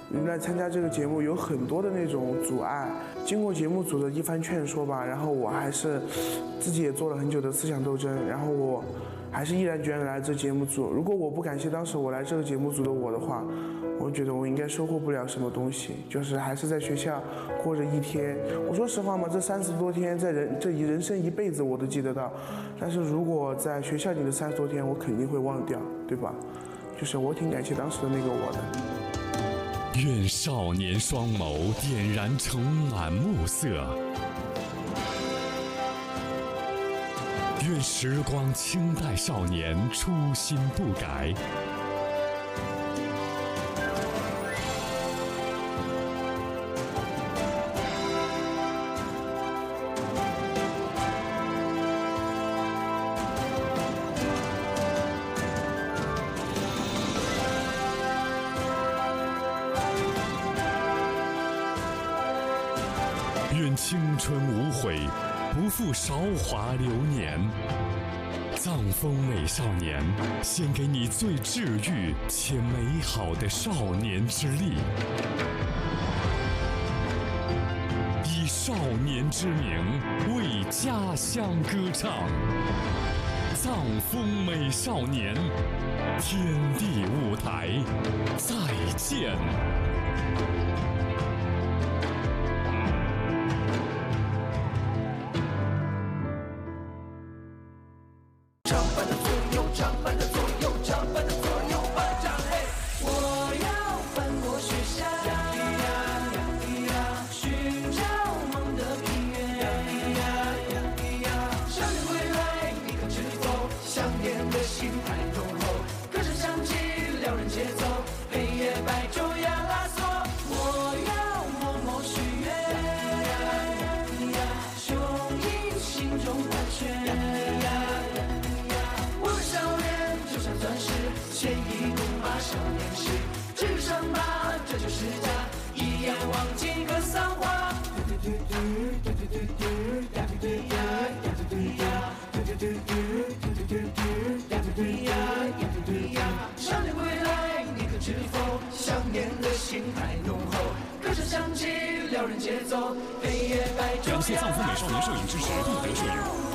你来参加这个节目有很多的那种阻碍，经过节目组的一番劝说吧，然后我还是自己也做了很久的思想斗争，然后我还是毅然决然来这节目组。如果我不感谢当时我来这个节目组的我的话，我觉得我应该收获不了什么东西，就是还是在学校过着一天。我说实话嘛，这30多天在人生一辈子我都记得到，但是如果在学校里的30多天，我肯定会忘掉，对吧？就是我挺感谢当时的那个我的。愿少年双眸点燃盛满暮色，愿时光轻待少年初心不改。青春无悔，不负韶华流年。藏风美少年，献给你最治愈且美好的少年之力。以少年之名为家乡歌唱，藏风美少年，天地舞台，再见。感谢藏风美少年摄影支持，杜德摄影。